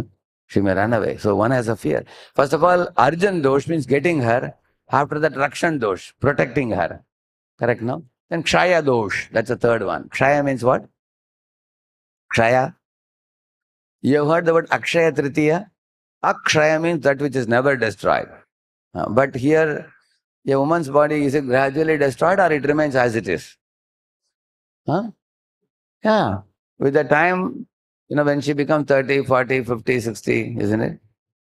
She may run away. So one has a fear. First of all, Arjan Dosh means getting her. After that, Rakshan Dosh, protecting her. Correct, no? Then Kshaya Dosh, that's the third one. Kshaya means what? Kshaya. You have heard the word Akshaya Tritiya? Akshaya means that which is never destroyed. But here, a woman's body, is it gradually destroyed or it remains as it is? Yeah. With the time, when she becomes 30, 40, 50, 60, isn't it?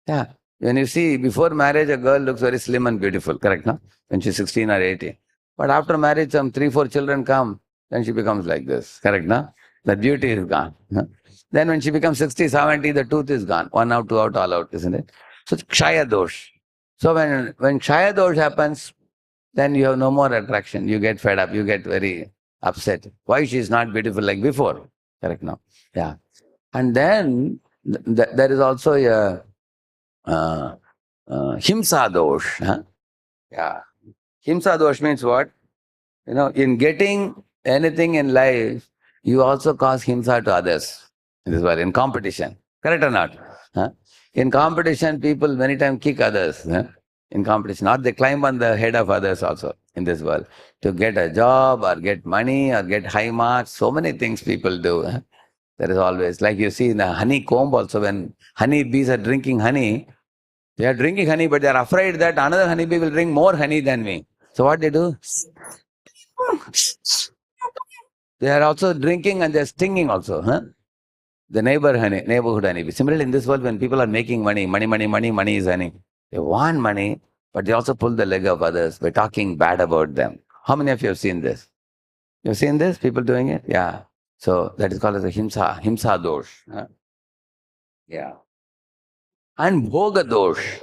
Yeah. When you see, before marriage, a girl looks very slim and beautiful, correct, no? When she's 16 or 18. But after marriage, some 3, 4 children come, then she becomes like this, correct, no? The beauty is gone. Then when she becomes 60, 70, the tooth is gone. One out, two out, all out, isn't it? So it's Kshaya Dosh. So when Kshaya Dosh happens, then you have no more attraction. You get fed up. You get very upset. Why she is not beautiful like before? Correct now? Yeah. And then there is also a Himsa Dosh. Yeah. Himsa Dosh means what? In getting anything in life, you also cause himsa to others. This was in competition. Correct or not? Huh? In competition, people many times kick others. Huh? In competition, or they climb on the head of others also in this world to get a job or get money or get high marks. So many things people do. Huh? There is always, like you see in the honeycomb also, when honey bees are drinking honey, they are drinking honey, but they are afraid that another honeybee will drink more honey than me. So what they do? They are also drinking and they are stinging also. Huh? The neighborhood honey. Similarly, in this world, when people are making money, money is honey. They want money, but they also pull the leg of others by talking bad about them. How many of you have seen this? You've seen this? People doing it? Yeah. So that is called as a himsa dosh. Huh? Yeah. And bhoga dosh.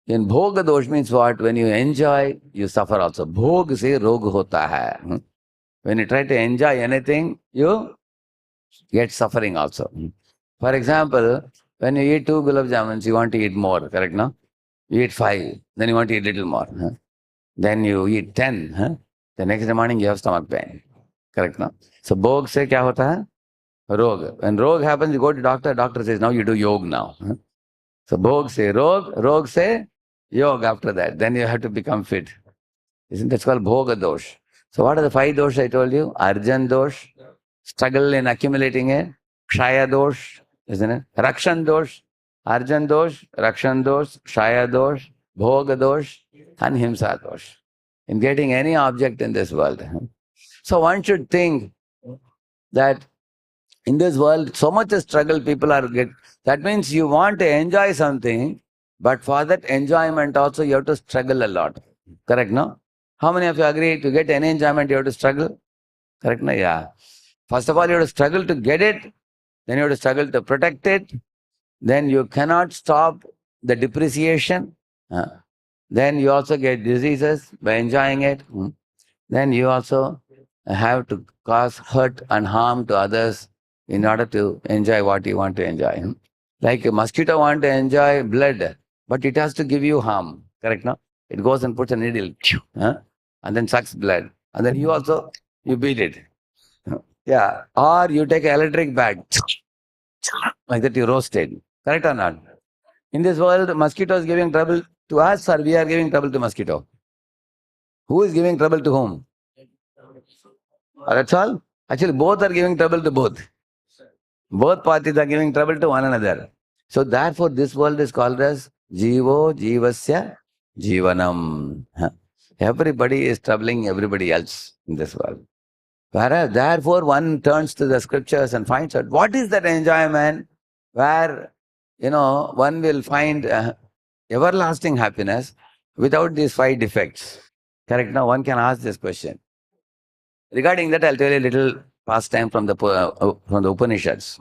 In bhoga dosh means what? When you enjoy, you suffer also. Bhog se rog hota hai. When you try to enjoy anything, you get suffering also. For example, when you eat 2 gulab jamuns, you want to eat more, correct, no? You eat 5, then you want to eat little more. Huh? Then you eat 10. Huh? The next morning you have stomach pain, correct, no? So bhog se kya hota hai? Rog. When rog happens, you go to doctor, doctor says, now you do yoga now. Huh? So bhog se rog se yoga after that. Then you have to become fit. Isn't that called bhoga dosh? So what are the 5 dosh I told you? Arjan dosh, struggle in accumulating it. Kshaya dosh, isn't it? Rakshan dosh, Arjan dosh, Rakshan dosh, Kshaya dosh, Bhoga dosh, and Himsa dosh. In getting any object in this world. So one should think that in this world, so much struggle people are get. That means you want to enjoy something, but for that enjoyment also you have to struggle a lot. Correct, no? How many of you agree to get any enjoyment you have to struggle? Correct, no? Yeah. First of all, you have to struggle to get it, then you have to struggle to protect it, then you cannot stop the depreciation. Then you also get diseases by enjoying it. Then you also have to cause hurt and harm to others in order to enjoy what you want to enjoy. Like a mosquito want to enjoy blood, but it has to give you harm. Correct, no? It goes and puts a needle, and then sucks blood. And then you beat it. Yeah. Or you take an electric bag, like that you roast it. Correct or not? In this world, mosquito is giving trouble to us or we are giving trouble to mosquito? Who is giving trouble to whom? That's all? Actually, both are giving trouble to both. Both parties are giving trouble to one another. So therefore, this world is called as Jivo Jivasya Jivanam. Everybody is troubling everybody else in this world. Whereas, therefore, one turns to the scriptures and finds out what is that enjoyment where, one will find everlasting happiness without these 5 defects. Correct? Now, one can ask this question. Regarding that, I'll tell you a little pastime from the Upanishads.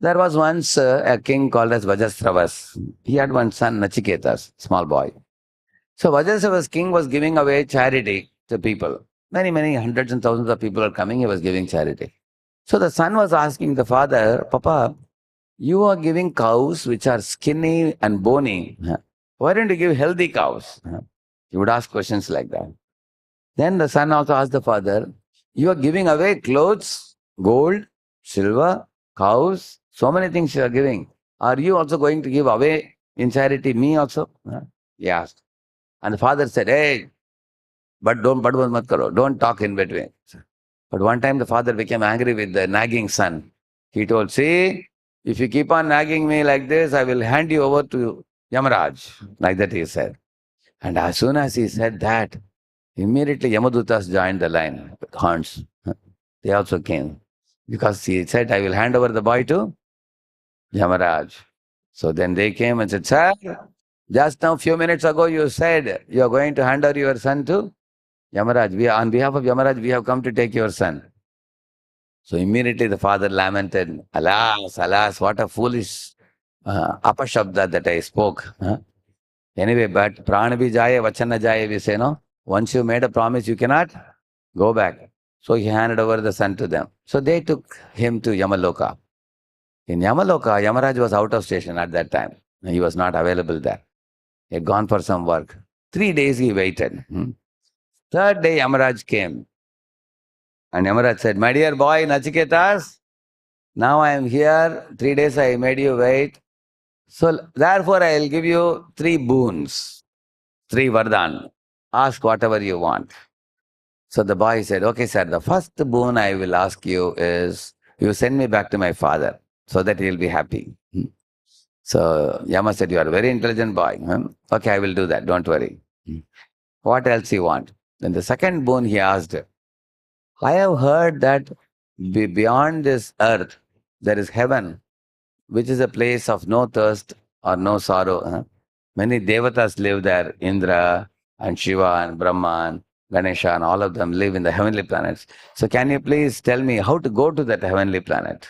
There was once a king called as Vajasravas. He had one son, Nachiketas, small boy. So Vajasravas king was giving away charity to people. Many hundreds and thousands of people are coming, he was giving charity. So the son was asking the father, Papa, you are giving cows which are skinny and bony. Why don't you give healthy cows? He would ask questions like that. Then the son also asked the father, you are giving away clothes, gold, silver, cows, so many things you are giving. Are you also going to give away in charity me also? He asked. And the father said, hey, but don't talk in between. But one time the father became angry with the nagging son. He told, see, if you keep on nagging me like this, I will hand you over to Yamaraj. Like that he said. And as soon as he said that, immediately Yamadutas joined the line with horns. They also came. Because he said, I will hand over the boy to Yamaraj. So then they came and said, sir, just now few minutes ago you said you are going to hand over your son to Yamaraj. On behalf of Yamaraj, we have come to take your son. So immediately the father lamented, alas, what a foolish apashabda that I spoke. Anyway, but prana bhi jaye, vachana jaye, we say, no? Once you made a promise, you cannot go back. So he handed over the son to them. So they took him to Yamaloka. In Yamaloka, Yamaraj was out of station at that time. He was not available there. He had gone for some work. 3 days he waited. Third day, Yamaraj came. And Yamaraj said, my dear boy, Nachiketas, Now I am here, 3 days I made you wait. So therefore I will give you 3 boons, 3 vardhan. Ask whatever you want. So the boy said, okay, sir, the first boon I will ask you is you send me back to my father so that he'll be happy. So Yama said, you are a very intelligent boy. Okay, I will do that. Don't worry. What else you want? Then the second boon he asked, I have heard that beyond this earth, there is heaven, which is a place of no thirst or no sorrow. Many devatas live there, Indra and Shiva and Brahma and Ganesha and all of them live in the heavenly planets. So can you please tell me how to go to that heavenly planet?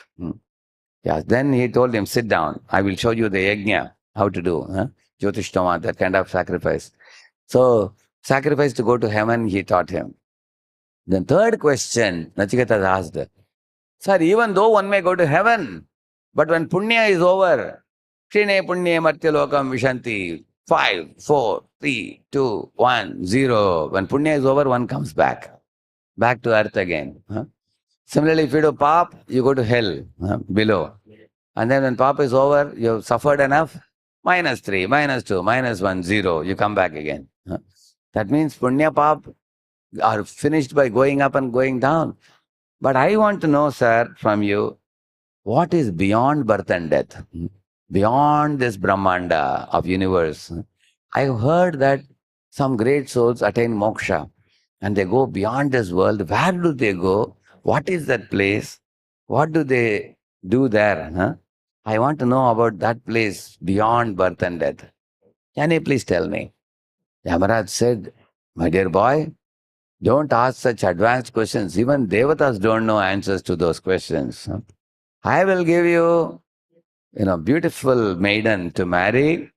Yeah, then he told him, sit down. I will show you the yajna, how to do. Jyotishtama, that kind of sacrifice. So sacrifice to go to heaven, he taught him. The third question, Nachiketas asked, sir, even though one may go to heaven, but when punya is over, Krine punye martya lokam vishanti, 5, 4, 3, 2, 1, 0. When punya is over, one comes back to earth again. Similarly, if you do pap, you go to hell, below. And then when pap is over, you have suffered enough, -3, -2, -1, 0, you come back again. That means punya pap are finished by going up and going down. But I want to know, sir, from you, what is beyond birth and death? Beyond this Brahmanda of universe. I've heard that some great souls attain moksha and they go beyond this world. Where do they go? What is that place? What do they do there? I want to know about that place beyond birth and death. Can you please tell me? Yamaraj said, my dear boy, don't ask such advanced questions. Even devatas don't know answers to those questions. I will give you, beautiful maiden to marry.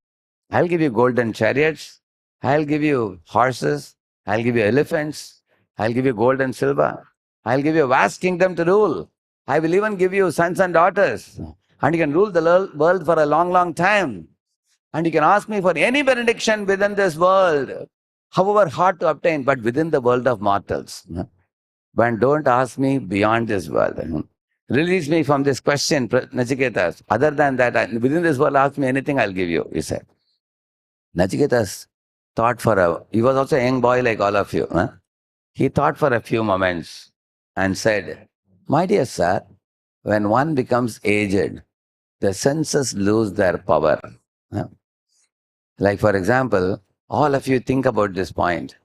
I'll give you golden chariots. I'll give you horses. I'll give you elephants. I'll give you gold and silver. I'll give you a vast kingdom to rule. I will even give you sons and daughters. And you can rule the world for a long, long time. And you can ask me for any benediction within this world, however hard to obtain, but within the world of mortals. But don't ask me beyond this world. Release me from this question, Nachiketas. Other than that, within this world, ask me anything, I'll give you, he said. Nachiketas thought he was also a young boy like all of you. He thought for a few moments and said, my dear sir, when one becomes aged, the senses lose their power. Like for example, all of you think about this point.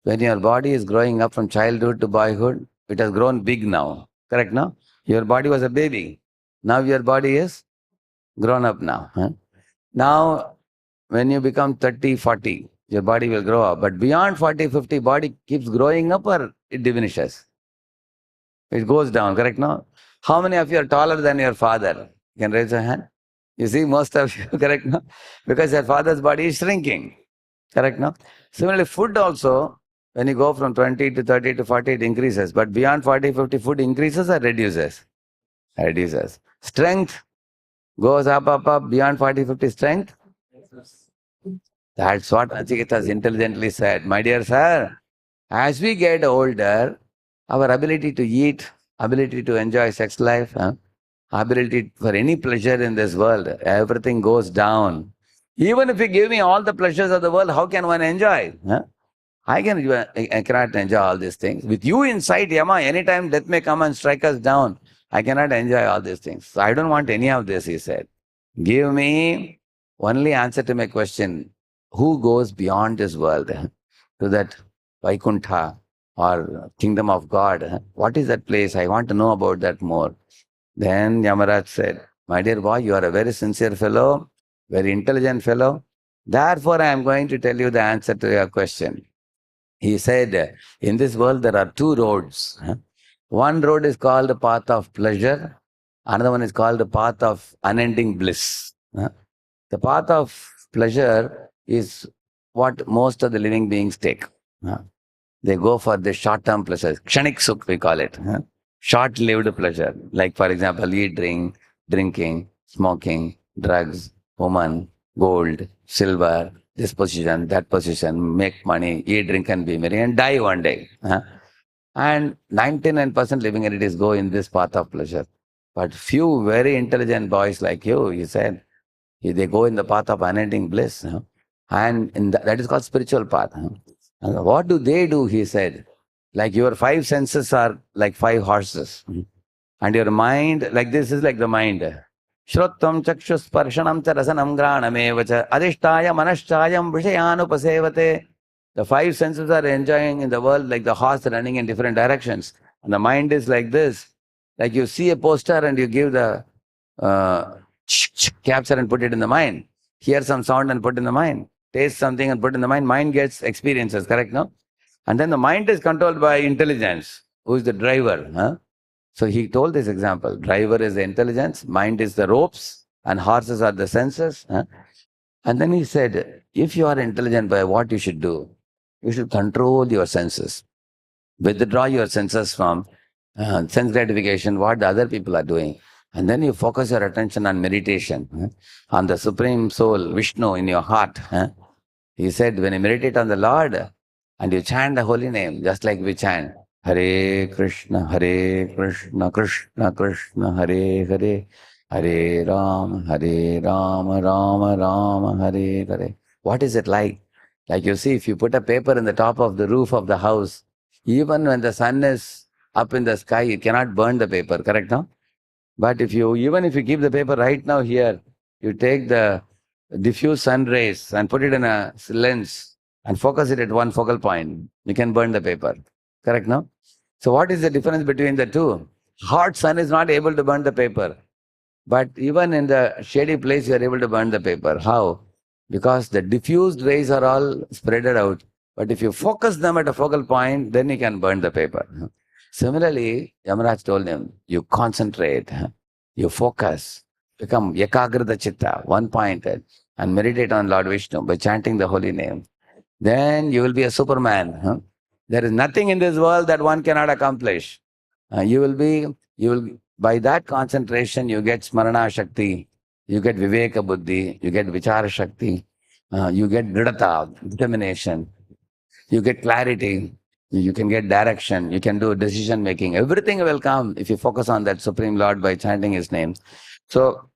When your body is growing up from childhood to boyhood, it has grown big now. Correct, no? Your body was a baby. Now your body is grown up now. Now, when you become 30, 40, your body will grow up. But beyond 40, 50, body keeps growing up or it diminishes? It goes down, correct, no? How many of you are taller than your father? You can raise your hand. You see, most of you, correct, no? Because your father's body is shrinking. Correct, no? Similarly, food also, when you go from 20 to 30 to 40, it increases. But beyond 40, 50, food increases or reduces? Reduces. Strength goes up, up, up. Beyond 40, 50, strength. That's what Nachiketas intelligently said. My dear sir, as we get older, our ability to eat, ability to enjoy sex life, ability for any pleasure in this world, everything goes down. Even if you give me all the pleasures of the world, how can one enjoy? I cannot enjoy all these things. With you inside, Yama, anytime death may come and strike us down, I cannot enjoy all these things. So I don't want any of this, he said. Give me only answer to my question. Who goes beyond this world to that Vaikuntha or kingdom of God? What is that place? I want to know about that more. Then Yamaraj said, my dear boy, you are a very sincere fellow, very intelligent fellow. Therefore, I am going to tell you the answer to your question. He said, in this world there are 2 roads. One road is called the path of pleasure. Another one is called the path of unending bliss. The path of pleasure is what most of the living beings take. They go for the short-term pleasures. Kshanik sukh, we call it. Short-lived pleasure. Like, for example, drinking, smoking, drugs, woman, gold, silver, this position, that position, make money, eat, drink, and be merry, and die one day. And 99% living entities go in this path of pleasure. But few very intelligent boys like you, he said, they go in the path of unending bliss. And that is called spiritual path. And what do they do, he said? Like your five senses are like five horses. And your mind, like this is like the mind. Shrottam chakshus parshanam cha rasanam granam cha adhishtaya manashchayam vishayanupasevate. The five senses are enjoying in the world like the horse running in different directions. And the mind is like this. Like you see a poster and you give the capture and put it in the mind. Hear some sound and put in the mind. Taste something and put in the mind. Mind gets experiences, correct, no? And then the mind is controlled by intelligence. Who is the driver? So he told this example. Driver is the intelligence, mind is the ropes, and horses are the senses. And then he said, if you are intelligent by what you should do, you should control your senses. Withdraw your senses from sense gratification, what the other people are doing. And then you focus your attention on meditation, on the Supreme Soul, Vishnu in your heart. He said, when you meditate on the Lord and you chant the holy name, just like we chant, Hare Krishna, Krishna Krishna, Hare Hare, Hare Rama, Rama Rama, Hare Hare. What is it like? Like you see, if you put a paper in the top of the roof of the house, even when the sun is up in the sky, it cannot burn the paper, correct now? But even if you keep the paper right now here, you take the diffuse sun rays and put it in a lens and focus it at one focal point, you can burn the paper, correct now? So what is the difference between the two? Hot sun is not able to burn the paper, but even in the shady place, you are able to burn the paper. How? Because the diffused rays are all spreaded out. But if you focus them at a focal point, then you can burn the paper. Similarly, Yamaraj told him, you concentrate, you focus, become ekagrita chitta, one-pointed, and meditate on Lord Vishnu by chanting the holy name. Then you will be a Superman. There is nothing in this world that one cannot accomplish. By that concentration, you get Smarana Shakti, you get Viveka Buddhi, you get Vichara Shakti, you get Dridata, determination, you get clarity, you can get direction, you can do decision making. Everything will come if you focus on that Supreme Lord by chanting His name. So,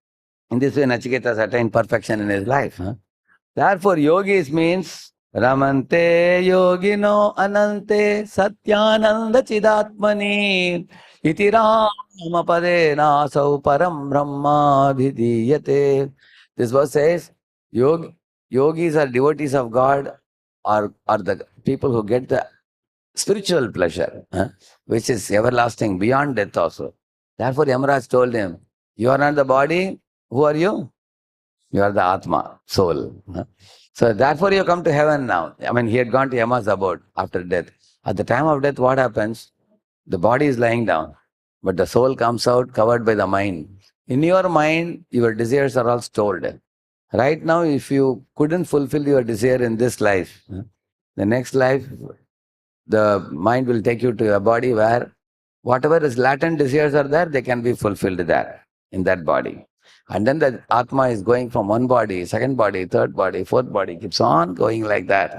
in this way, Nachiketa has attained perfection in his life. Therefore, yogis means Ramante yogino anante satyananda chidatmani iti ramapade nasau param brahma bhidiyate. This verse says, yogis are devotees of God, are the people who get the spiritual pleasure, which is everlasting beyond death also. Therefore, Yamaraj told him, you are not the body, who are you? You are the Atma, soul. So therefore you come to heaven now. I mean, he had gone to Yama's abode after death. At the time of death, what happens? The body is lying down, but the soul comes out covered by the mind. In your mind, your desires are all stored. Right now, if you couldn't fulfill your desire in this life, the next life, the mind will take you to a body where whatever is latent desires are there, they can be fulfilled there, in that body. And then the Atma is going from one body, second body, third body, fourth body, keeps on going like that.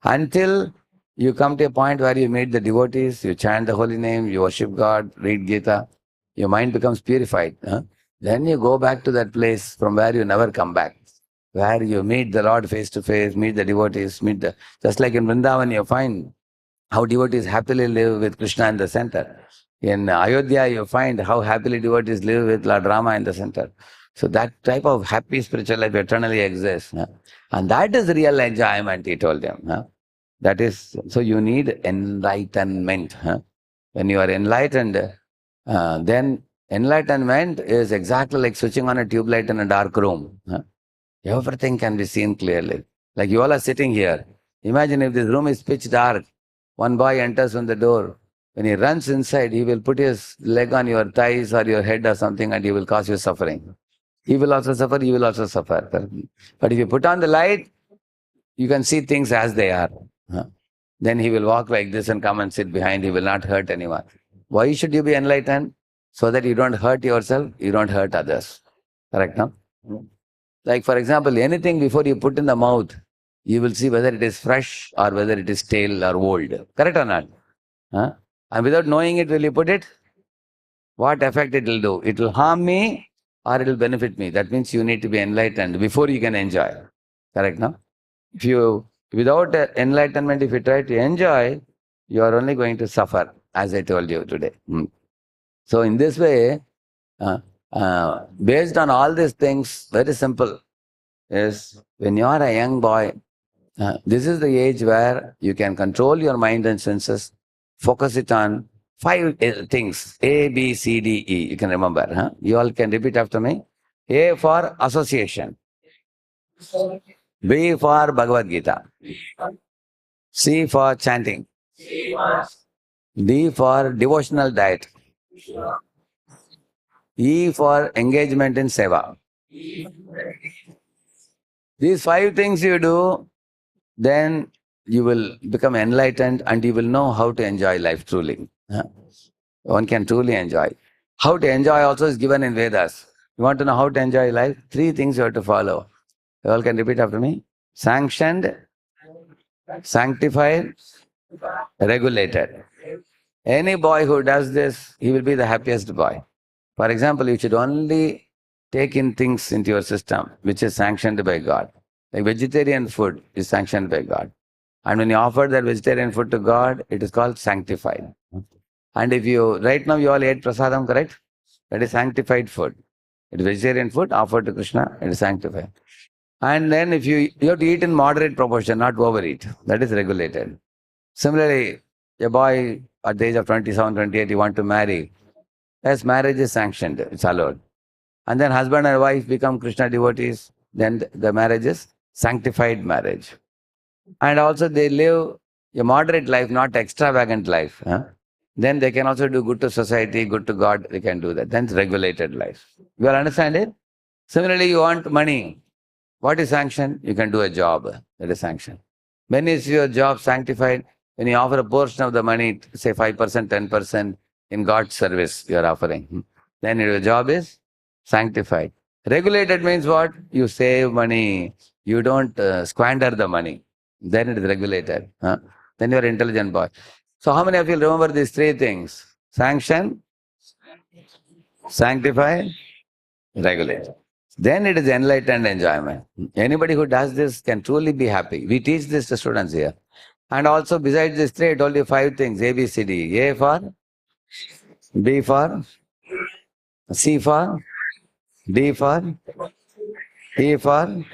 Until you come to a point where you meet the devotees, you chant the holy name, you worship God, read Gita, your mind becomes purified. Then you go back to that place from where you never come back, where you meet the Lord face to face, meet the devotees, just like in Vrindavan you find how devotees happily live with Krishna in the center. In Ayodhya, you find how happily devotees live with Lord Rama in the center. So that type of happy spiritual life eternally exists. And that is real enjoyment, he told them. That is, so you need enlightenment. When you are enlightened, then enlightenment is exactly like switching on a tube light in a dark room. Everything can be seen clearly. Like you all are sitting here. Imagine if this room is pitch dark. One boy enters from the door. When he runs inside, he will put his leg on your thighs or your head or something and he will cause you suffering. He will also suffer, you will also suffer. But if you put on the light, you can see things as they are. Then he will walk like this and come and sit behind. He will not hurt anyone. Why should you be enlightened? So that you don't hurt yourself, you don't hurt others. Correct, no? Like for example, anything before you put in the mouth, you will see whether it is fresh or whether it is stale or old. Correct or not? And without knowing it, will you put it? what effect it will do? It will harm me or it will benefit me. That means you need to be enlightened before you can enjoy. Correct, no? If you, without enlightenment, if you try to enjoy, you are only going to suffer, as I told you today. So in this way, based on all these things, very simple, is when you are a young boy, this is the age where you can control your mind and senses, focus it on five things, A, B, C, D, E. You can remember. You all can repeat after me. A for association. B for Bhagavad Gita. C for chanting. D for devotional diet. E for engagement in seva. These five things you do, then you will become enlightened and you will know how to enjoy life truly. One can truly enjoy. How to enjoy also is given in Vedas. You want to know how to enjoy life? Three things you have to follow. You all can repeat after me. Sanctioned, sanctified, regulated. Any boy who does this, he will be the happiest boy. For example, you should only take in things into your system which is sanctioned by God. Like vegetarian food is sanctioned by God. And when you offer that vegetarian food to God, it is called sanctified. And if you, right now you all ate prasadam, correct? That is sanctified food. It is vegetarian food offered to Krishna, it is sanctified. And then if you have to eat in moderate proportion, not overeat. That is regulated. Similarly, a boy at the age of 27, 28, you want to marry. Yes, marriage is sanctioned, it's allowed. And then husband and wife become Krishna devotees, then the marriage is sanctified marriage. And also they live a moderate life, not extravagant life. Then they can also do good to society, good to God, they can do that. Then it's regulated life. You all understand it? Similarly, you want money. What is sanctioned? You can do a job, that is sanctioned. When is your job sanctified? When you offer a portion of the money, say 5%, 10% in God's service you are offering. Then your job is sanctified. Regulated means what? You save money. You don't squander the money. Then it is regulated. Then you are intelligent boy. So how many of you remember these three things? Sanction, sanctify, regulate. Then it is enlightened enjoyment. Anybody who does this can truly be happy. We teach this to students here. And also besides these three, I told you five things, A, B, C, D. A for, B for, C for, D for, E for.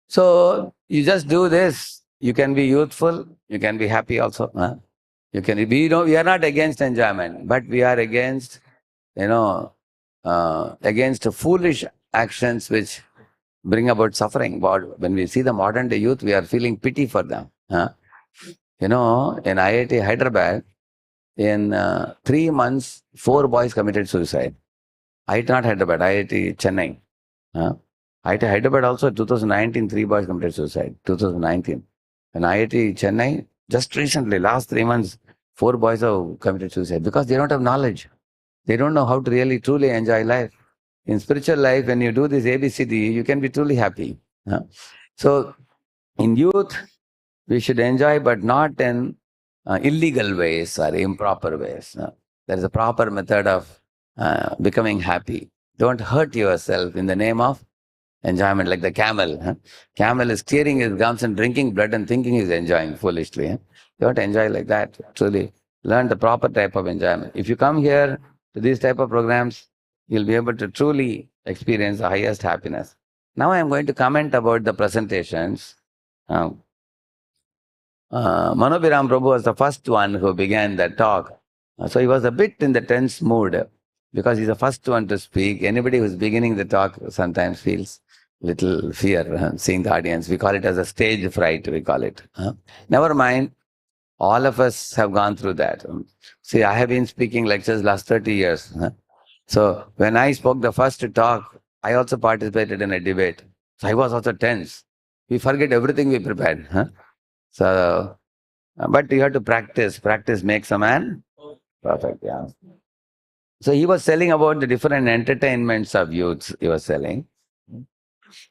So you just do this. You can be youthful. You can be happy also. You can. We are not against enjoyment, but we are against, against foolish actions which bring about suffering. But when we see the modern day youth, we are feeling pity for them. In IIT Hyderabad, in 3 months, 4 boys committed suicide. IIT not Hyderabad, IIT Chennai. IIT Hyderabad also 2019, 3 boys committed suicide. 2019. And IIT Chennai, just recently, last 3 months, 4 boys have committed suicide because they don't have knowledge. They don't know how to really truly enjoy life. In spiritual life, when you do this ABCD, you can be truly happy. So, in youth, we should enjoy, but not in illegal ways or improper ways. There is a proper method of becoming happy. Don't hurt yourself in the name of enjoyment, like the camel. Camel is tearing his gums and drinking blood and thinking he's enjoying foolishly. You don't enjoy like that. Truly, learn the proper type of enjoyment. If you come here to these type of programs, you'll be able to truly experience the highest happiness. Now I am going to comment about the presentations. Manobhiram Prabhu was the first one who began the talk. So he was a bit in the tense mood because he's the first one to speak. Anybody who's beginning the talk sometimes feels little fear seeing the audience. We call it as a stage fright, we call it. Never mind. All of us have gone through that. See, I have been speaking lectures last 30 years. So when I spoke the first talk, I also participated in a debate. So I was also tense. We forget everything we prepared. So, but you have to practice. Practice makes a man perfect. Yeah. So he was telling about the different entertainments of youths. He was selling,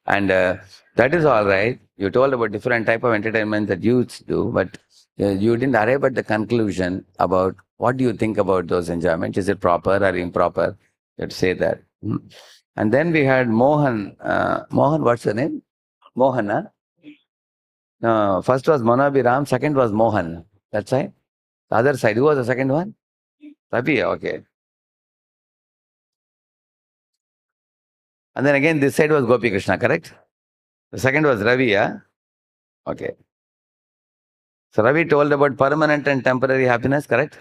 and that is all right. You told about different type of entertainment that youths do, but you didn't arrive at the conclusion about what do you think about those enjoyments. Is it proper or improper? Let's say that. And then we had Mohan. Mohan, what's the name? Mohan, huh? No, first was Manabhiram, second was Mohan. That's right. The other side, who was the second one? Ravi, okay. And then again, this side was Gopi Krishna, correct? The second was Ravi, yeah? Okay. So Ravi told about permanent and temporary happiness, correct?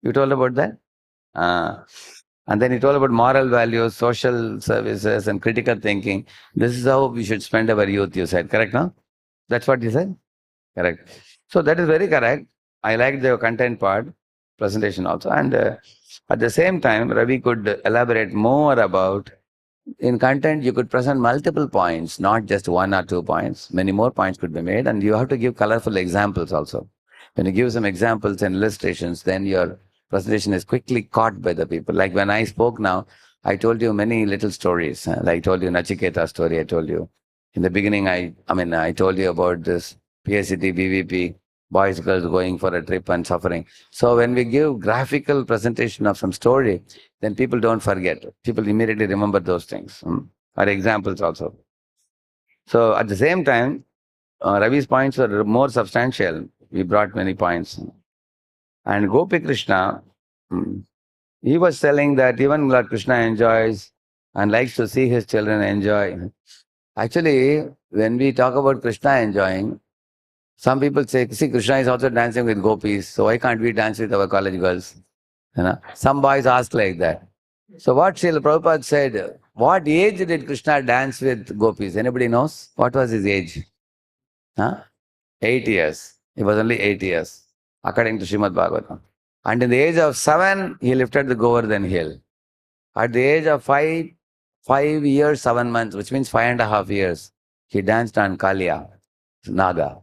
You told about that? And then he told about moral values, social services, and critical thinking. This is how we should spend our youth, you said, correct, no? That's what you said? Correct. So that is very correct. I like the content part, presentation also. And at the same time, Ravi could elaborate more about, in content, you could present multiple points, not just 1 or 2 points. Many more points could be made, and you have to give colorful examples also. When you give some examples and illustrations, then your presentation is quickly caught by the people. Like when I spoke now, I told you many little stories. Like I told you Nachiketa story, I told you. In the beginning, I told you about this PSCT, BVP, boys, girls going for a trip and suffering. So when we give graphical presentation of some story, then people don't forget. People immediately remember those things. Or examples also. So at the same time, Ravi's points were more substantial. We brought many points. And Gopi Krishna, he was telling that even Lord Krishna enjoys and likes to see his children enjoy. Actually, when we talk about Krishna enjoying, some people say, see, Krishna is also dancing with gopis, so why can't we dance with our college girls? Some boys ask like that. So what Srila Prabhupada said, what age did Krishna dance with gopis? Anybody knows? What was his age? 8 years. He was only 8 years, according to Srimad Bhagavatam. And in the age of 7, he lifted the Govardhan hill. At the age of 5 years, 7 months, which means 5.5 years, he danced on Kalia, Naga,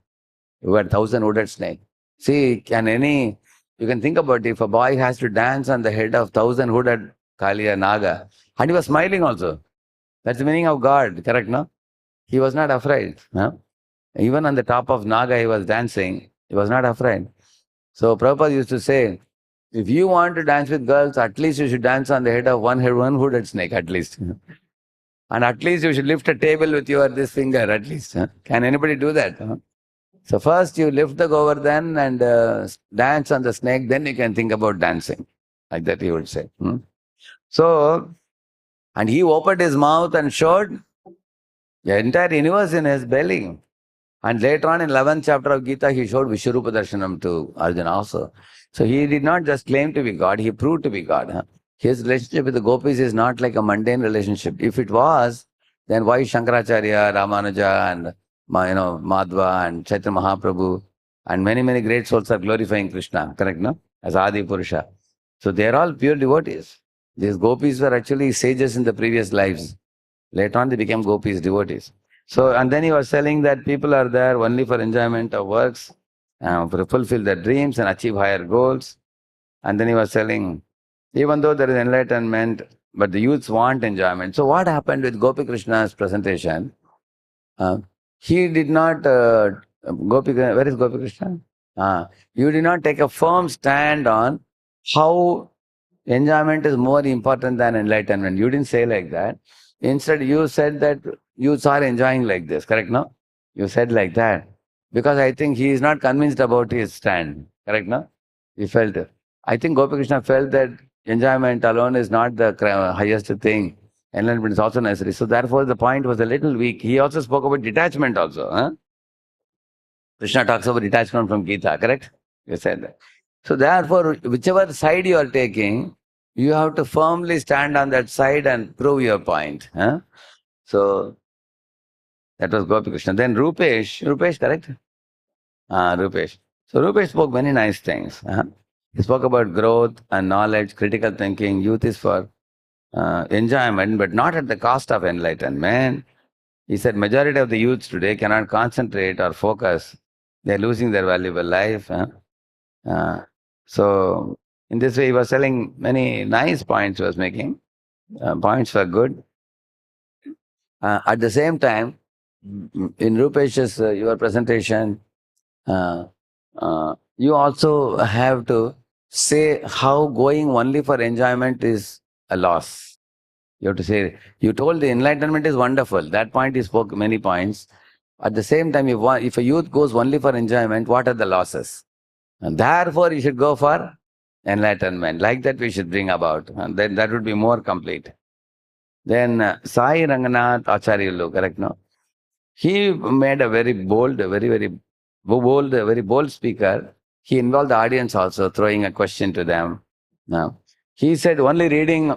who had 1,000 snake. See, you can think about it, if a boy has to dance on the head of 1,000 hooded Kalia Naga, and he was smiling also. That's the meaning of God, correct, no? He was not afraid. No? Even on the top of Naga, he was dancing. He was not afraid. So Prabhupada used to say, if you want to dance with girls, at least you should dance on the head of one hooded snake, at least. And at least you should lift a table with this finger, at least. Can anybody do that? So first you lift the Govardhan and dance on the snake, then you can think about dancing. Like that he would say. So, and he opened his mouth and showed the entire universe in his belly. And later on in 11th chapter of Gita, he showed Vishwarupa Darshanam to Arjuna also. So he did not just claim to be God, he proved to be God. His relationship with the gopis is not like a mundane relationship. If it was, then why Shankaracharya, Ramanuja, and Madhva and Chaitanya Mahaprabhu and many, many great souls are glorifying Krishna, correct, no? As Adi Purusha. So they are all pure devotees. These gopis were actually sages in the previous lives. Later on they became gopis, devotees. So, and then he was telling that people are there only for enjoyment of works, to fulfill their dreams and achieve higher goals. And then he was telling, even though there is enlightenment, but the youths want enjoyment. So what happened with Gopi Krishna's presentation? He did not, where is Gopi Krishna? You did not take a firm stand on how enjoyment is more important than enlightenment. You didn't say like that. Instead, you said that youths are enjoying like this, correct, no? You said like that. Because I think he is not convinced about his stand, correct, no? He felt it. I think Gopi Krishna felt that enjoyment alone is not the highest thing. Enlightenment is also necessary. So therefore, the point was a little weak. He also spoke about detachment also. Krishna talks about detachment from Gita, correct? You said that. So therefore, whichever side you are taking, you have to firmly stand on that side and prove your point. So that was Gopi Krishna. Then Rupesh, correct? Rupesh. So Rupesh spoke many nice things. He spoke about growth and knowledge, critical thinking. Youth is for enjoyment, but not at the cost of enlightenment. He said majority of the youths today cannot concentrate or focus. They're losing their valuable life. So in this way, he was telling many nice points he was making. Points were good. At the same time, in Rupesh's, your presentation, you also have to say how going only for enjoyment is a loss. You have to say, you told the enlightenment is wonderful. That point you spoke many points. At the same time, if a youth goes only for enjoyment, what are the losses? And therefore, you should go for enlightenment. Like that, we should bring about. And then that would be more complete. Then Sai Ranganath Acharya, correct? No? He made a very bold, very bold speaker. He involved the audience also, throwing a question to them. Now, he said only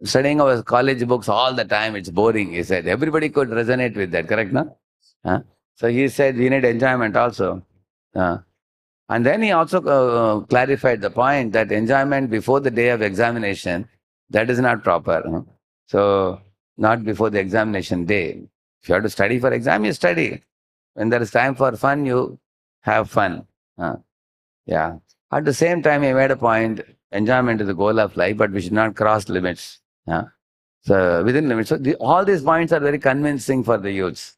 studying our college books all the time, it's boring. He said everybody could resonate with that, correct? No? So he said we need enjoyment also. Uh, and then he also clarified the point that enjoyment before the day of examination, that is not proper. So, not before the examination day. If you have to study for exam, you study. When there is time for fun, you have fun. Yeah. At the same time, he made a point, enjoyment is the goal of life, but we should not cross limits. So, within limits. So, all these points are very convincing for the youths.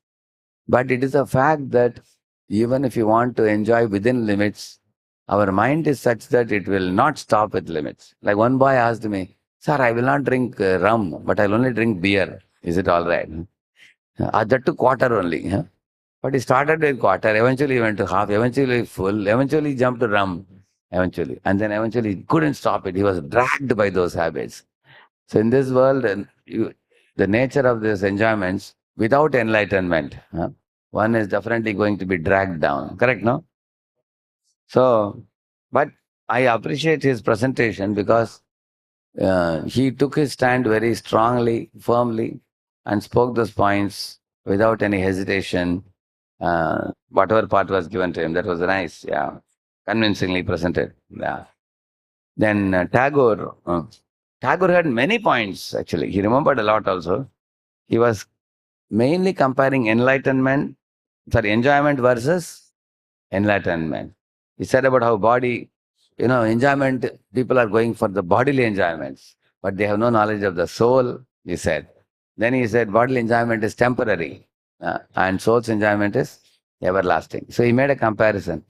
But it is a fact that even if you want to enjoy within limits, our mind is such that it will not stop with limits. Like one boy asked me, "Sir, I will not drink rum, but I'll only drink beer. Is it all right?" That took quarter only. But he started with quarter, eventually he went to half, eventually full, eventually he jumped to rum, eventually. And then eventually he couldn't stop it. He was dragged by those habits. So in this world, the nature of these enjoyments, without enlightenment, one is definitely going to be dragged down. Correct, no? So, but I appreciate his presentation because he took his stand very strongly, firmly, and spoke those points without any hesitation. Whatever part was given to him, that was nice. Yeah, convincingly presented. Yeah. Then Tagore had many points actually. He remembered a lot also. He was mainly comparing enjoyment versus enlightenment. He said about how body, enjoyment, people are going for the bodily enjoyments, but they have no knowledge of the soul, he said. Then he said bodily enjoyment is temporary and soul's enjoyment is everlasting. So he made a comparison.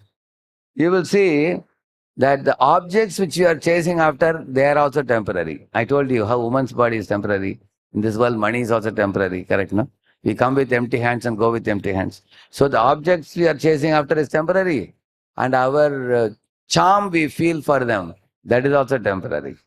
You will see that the objects which you are chasing after, they are also temporary. I told you how woman's body is temporary. In this world, money is also temporary, correct, no? We come with empty hands and go with empty hands. So the objects we are chasing after is temporary. And our charm we feel for them, that is also temporary.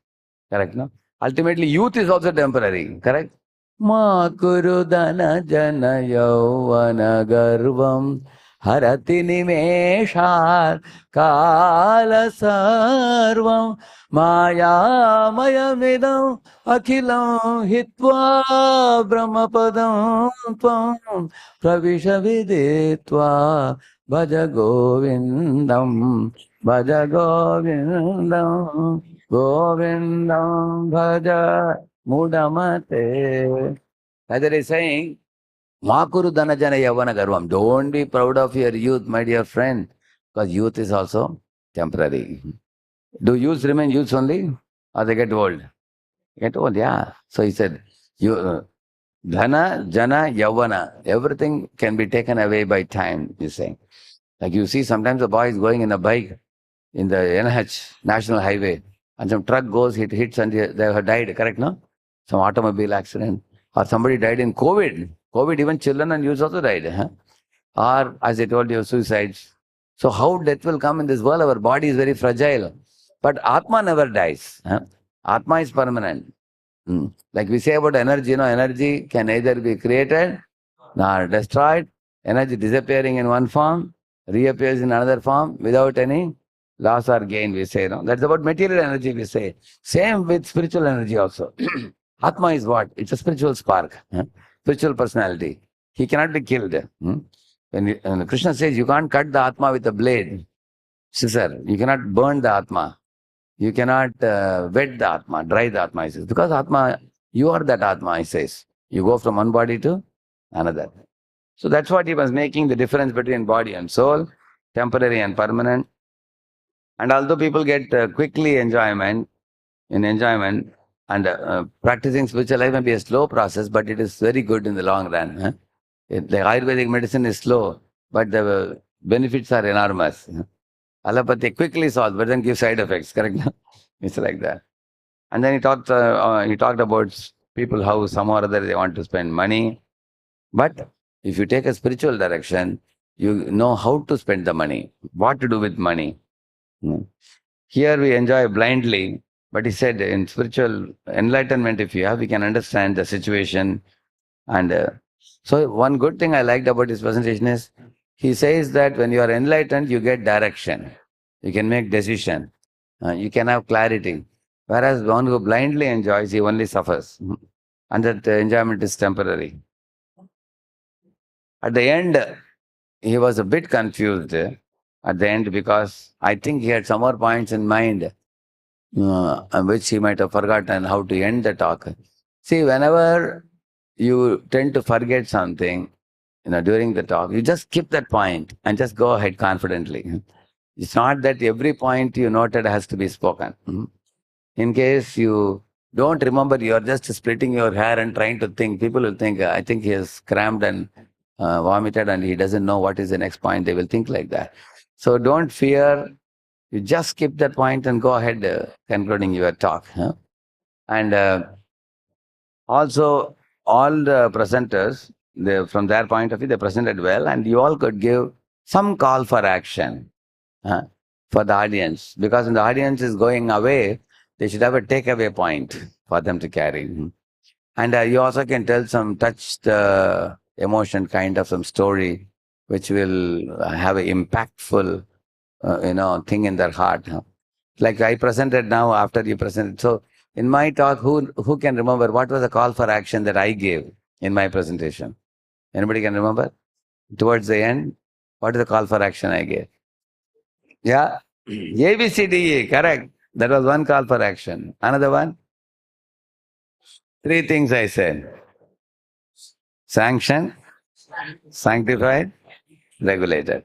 Correct, no? Ultimately, youth is also temporary, correct? Ma kuru dana jana yauvana garvam harati nimeshar kala sarvam mayamayamidam akhilam hitva brahmapadam tvam pravisha viditva bhaja govindam bhaja govindam govindam bhaja mudamate. Either is saying, Makuru Dhanajana Yavana Garvam. Don't be proud of your youth, my dear friend, because youth is also temporary. Do youths remain youths only? Or they get old? Get old, yeah. So he said, Dhana, Jana, Yavana. Everything can be taken away by time, he's saying. Like you see, sometimes a boy is going in a bike in the NH, National Highway, and some truck goes, it hits and they have died, correct, no? Some automobile accident. Or somebody died in COVID. COVID, even children and youths also died. Or, as I told you, suicides. So how death will come in this world? Our body is very fragile. But Atma never dies. Atma is permanent. Like we say about energy, energy can neither be created nor destroyed. Energy disappearing in one form, reappears in another form without any loss or gain, we say. That's about material energy, we say. Same with spiritual energy also. Atma is what? It's a spiritual spark, spiritual personality. He cannot be killed. When Krishna says you can't cut the Atma with a blade, scissor, you cannot burn the Atma. You cannot wet the Atma, dry the Atma, he says. Because Atma, you are that Atma, he says. You go from one body to another. So that's what he was making the difference between body and soul, temporary and permanent. And although people get quickly enjoyment, and practicing spiritual life may be a slow process, but it is very good in the long run. The Ayurvedic medicine is slow, but the benefits are enormous. Allopathy quickly solves, but then gives side effects. Correct? It's like that. And then he talked about people how some or other they want to spend money. But if you take a spiritual direction, you know how to spend the money, what to do with money. Hmm. Here we enjoy blindly, but he said in spiritual enlightenment, if you have, we can understand the situation. And so, one good thing I liked about his presentation is he says that when you are enlightened, you get direction, you can make decision, you can have clarity. Whereas one who blindly enjoys, he only suffers, and that enjoyment is temporary. At the end, he was a bit confused at the end because I think he had some more points in mind, which he might have forgotten how to end the talk. See, whenever you tend to forget something, during the talk, you just skip that point and just go ahead confidently. It's not that every point you noted has to be spoken. In case you don't remember, you're just splitting your hair and trying to think. People will think, I think he has crammed and vomited and he doesn't know what is the next point. They will think like that. So don't fear. You just skip that point and go ahead concluding your talk. And also, all the presenters, from their point of view, they presented well, and you all could give some call for action uh, for the audience, because when the audience is going away, they should have a takeaway point for them to carry. And you also can tell some touch the emotion kind of some story, which will have an impactful, thing in their heart. Like I presented now after you presented. So in my talk, who can remember what was the call for action that I gave in my presentation? Anybody can remember? Towards the end, what is the call for action I gave? Yeah, A, B, C, D, E, correct. That was one call for action. Another one? Three things I said. Sanction, sanctified, regulated.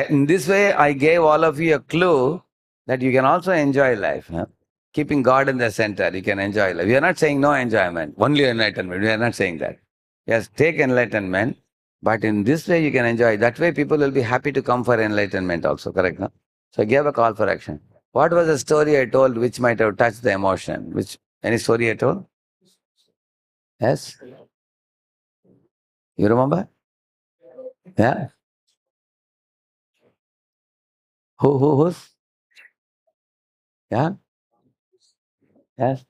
In this way, I gave all of you a clue that you can also enjoy life. Keeping God in the center, you can enjoy life. We are not saying no enjoyment, only enlightenment. We are not saying that. Yes, take enlightenment, but in this way you can enjoy. That way people will be happy to come for enlightenment also, correct? No? So I gave a call for action. What was the story I told which might have touched the emotion? Any story I told? Yes? You remember? Yeah? Who's? Yeah? Yes?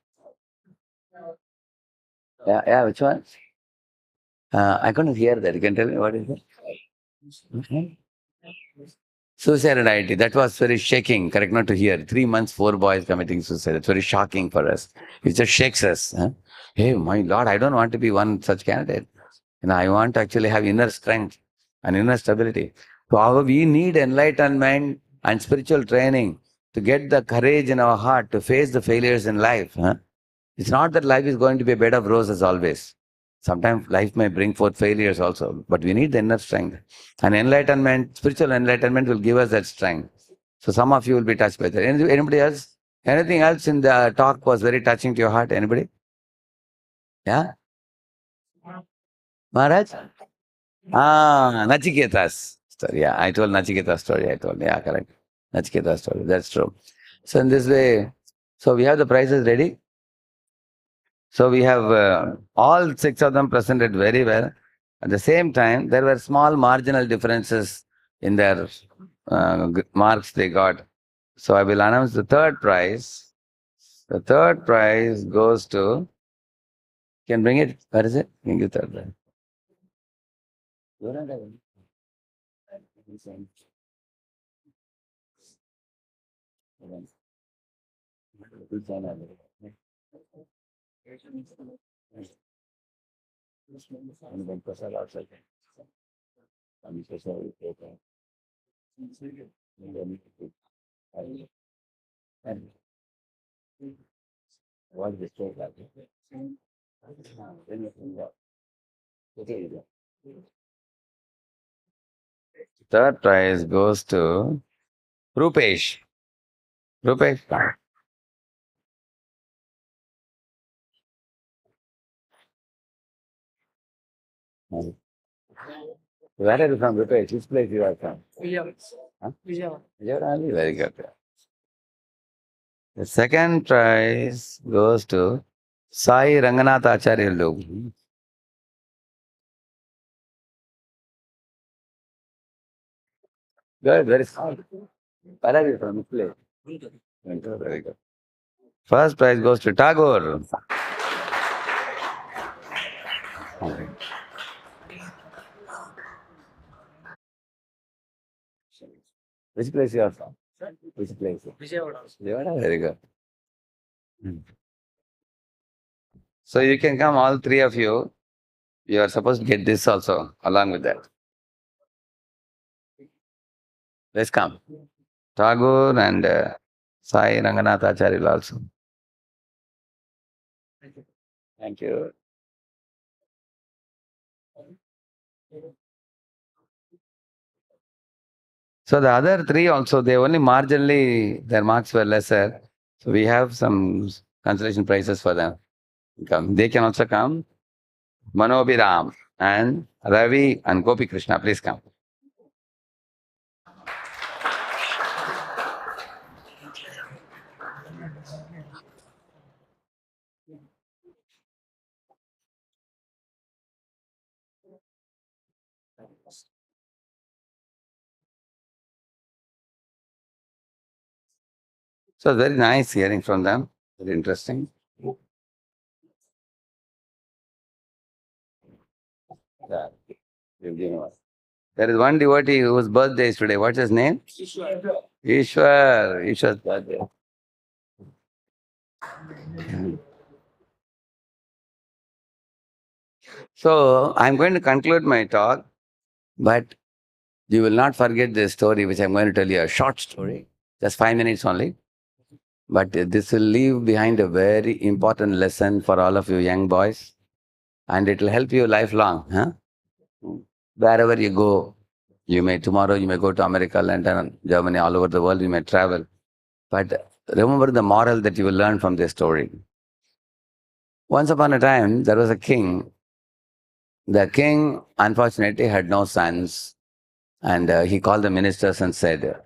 Yeah, which one? I couldn't hear that. You can tell me what is it? Mhm. Suicide and identity. That was very shaking, correct? Not to hear. 3 months, 4 boys committing suicide. That's very shocking for us. It just shakes us. Hey, my Lord, I don't want to be one such candidate. I want to actually have inner strength and inner stability. So we need enlightenment and spiritual training to get the courage in our heart to face the failures in life. It's not that life is going to be a bed of roses always. Sometimes life may bring forth failures also, but we need the inner strength. And enlightenment, spiritual enlightenment will give us that strength. So some of you will be touched by that. Anybody else? Anything else in the talk was very touching to your heart? Anybody? Yeah? Maharaj? Nachiketa's story. Yeah, I told Nachiketa's story. Yeah, correct. Nachiketa's story. That's true. So in this way, so we have the prizes ready. So we have all 6 of them presented very well. At the same time, there were small marginal differences in their marks they got. So I will announce the third prize. The third prize goes to, can bring it, where is it? Can give third prize. You don't have it. What is the state like? Third prize goes to Rupesh. Rupesh. Where are you from, Rupesh? Which place you are from? Huh? Vijayawada, very good. The second prize goes to Sai Ranganath Acharyulu. Good, very small. Where are you from? Which place? Guntur, very good. First prize goes to Tagore. Okay. Which place you are from? Which place? Vijayawada, very good. Hmm. So you can come, all three of you. You are supposed to get this also along with that. Let's come. Tagore and Sai Ranganath Acharya also. Thank you. So the other three also, they only marginally, their marks were lesser. So we have some consolation prizes for them. Come. They can also come. Manobhiram and Ravi and Gopi Krishna, please come. So very nice hearing from them. Very interesting. Yeah. There is one devotee whose birthday is today. What's his name? Ishwar. Ishwar's birthday. So I'm going to conclude my talk, but you will not forget this story which I'm going to tell you, a short story, just 5 minutes only. But this will leave behind a very important lesson for all of you young boys, and it will help you lifelong. Huh? Wherever you go, tomorrow you may go to America, London, Germany, all over the world, you may travel. But remember the moral that you will learn from this story. Once upon a time, there was a king. The king, unfortunately, had no sons, and he called the ministers and said,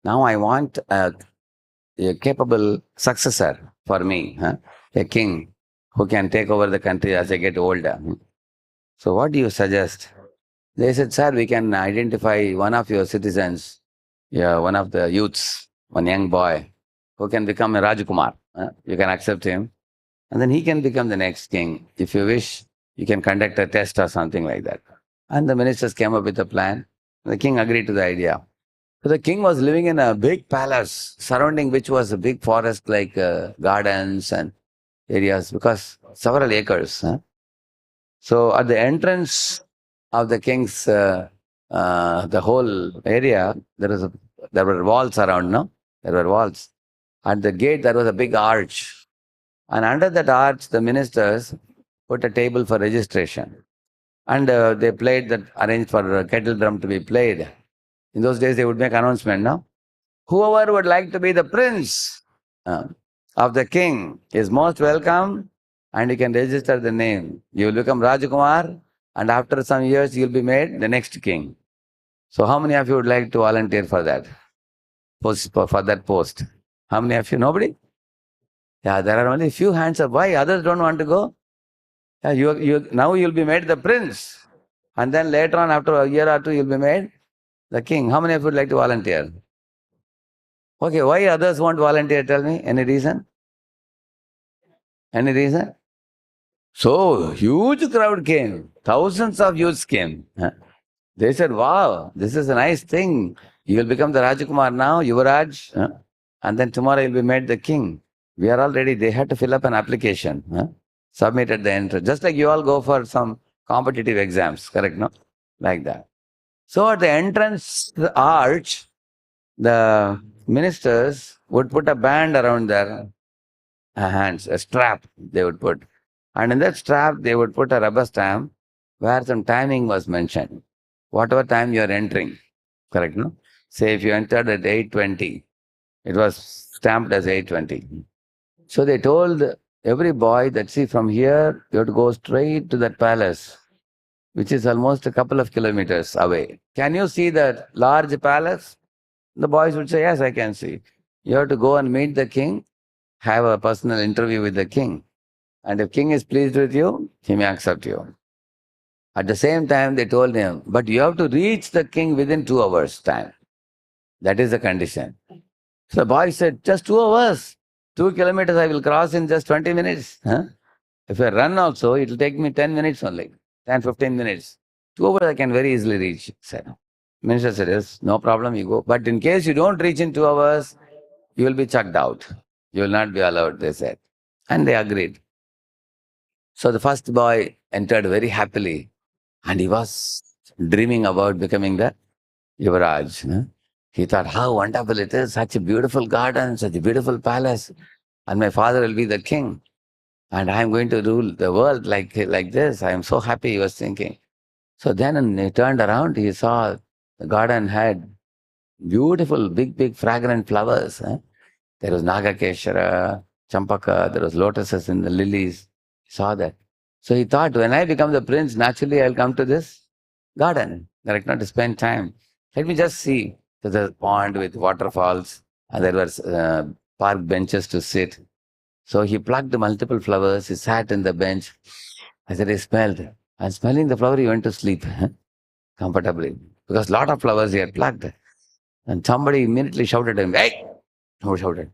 now I want a capable successor for me, huh? A king who can take over the country as I get older. So what do you suggest? They said, sir, we can identify one of your citizens, yeah, one of the youths, one young boy, who can become a Rajkumar. Huh? You can accept him, and then he can become the next king. If you wish, you can conduct a test or something like that. And the ministers came up with a plan. The king agreed to the idea. So the king was living in a big palace, surrounding which was a big forest like gardens and areas, because several acres. Huh? So at the entrance of the king's, the whole area, there were walls around, no? There were walls. At the gate, there was a big arch. And under that arch, the ministers put a table for registration. And they arranged for a kettle drum to be played. In those days, they would make announcement, no? Whoever would like to be the prince of the king is most welcome, and you can register the name. You will become Rajakumar, and after some years, you will be made the next king. So how many of you would like to volunteer for that? For that post? How many of you? Nobody? Yeah, there are only few hands up. Why? Others don't want to go? Yeah, now you'll be made the prince. And then later on, after a year or two, you'll be made the king. How many of you would like to volunteer? Okay, why others won't volunteer? Tell me. Any reason? Any reason? So, huge crowd came. Thousands of youths came. They said, wow, this is a nice thing. You will become the Rajakumar now, Yuvraj. And then tomorrow you'll be made the king. We are all ready. They had to fill up an application. Submit at the entrance. Just like you all go for some competitive exams. Correct, no? Like that. So at the entrance, the arch, the ministers would put a band around their hands, a strap they would put. And in that strap, they would put a rubber stamp where some timing was mentioned. Whatever time you are entering, correct, no? Say if you entered at 8:20, it was stamped as 8:20. So they told every boy that, see, from here, you have to go straight to that palace, which is almost a couple of kilometers away. Can you see that large palace? The boys would say, yes, I can see. You have to go and meet the king, have a personal interview with the king. And if king is pleased with you, he may accept you. At the same time, they told him, but you have to reach the king within 2 hours time. That is the condition. So the boy said, just 2 hours. 2 kilometers I will cross in just 20 minutes. Huh? If I run also, it will take me 10 minutes only, 10, 15 minutes. 2 hours I can very easily reach, said. Minister said, yes, no problem, you go. But in case you don't reach in 2 hours, you will be chucked out. You will not be allowed, they said. And they agreed. So the first boy entered very happily and he was dreaming about becoming the Yuvraj. Huh? He thought, how wonderful it is, such a beautiful garden, such a beautiful palace, and my father will be the king. And I am going to rule the world like this. I am so happy, he was thinking. So then he turned around, he saw the garden had beautiful, big, fragrant flowers. There was Nagakeshara, Champaka, there was lotuses in the lilies. He saw that. So he thought, when I become the prince, naturally I'll come to this garden. There I not to spend time. Let me just see. There's a pond with waterfalls, and there were park benches to sit. So he plucked multiple flowers. He sat in the bench. I said, he smelled. And smelling the flower, he went to sleep comfortably. Because a lot of flowers he had plucked. And somebody immediately shouted at him, hey! Who shouted?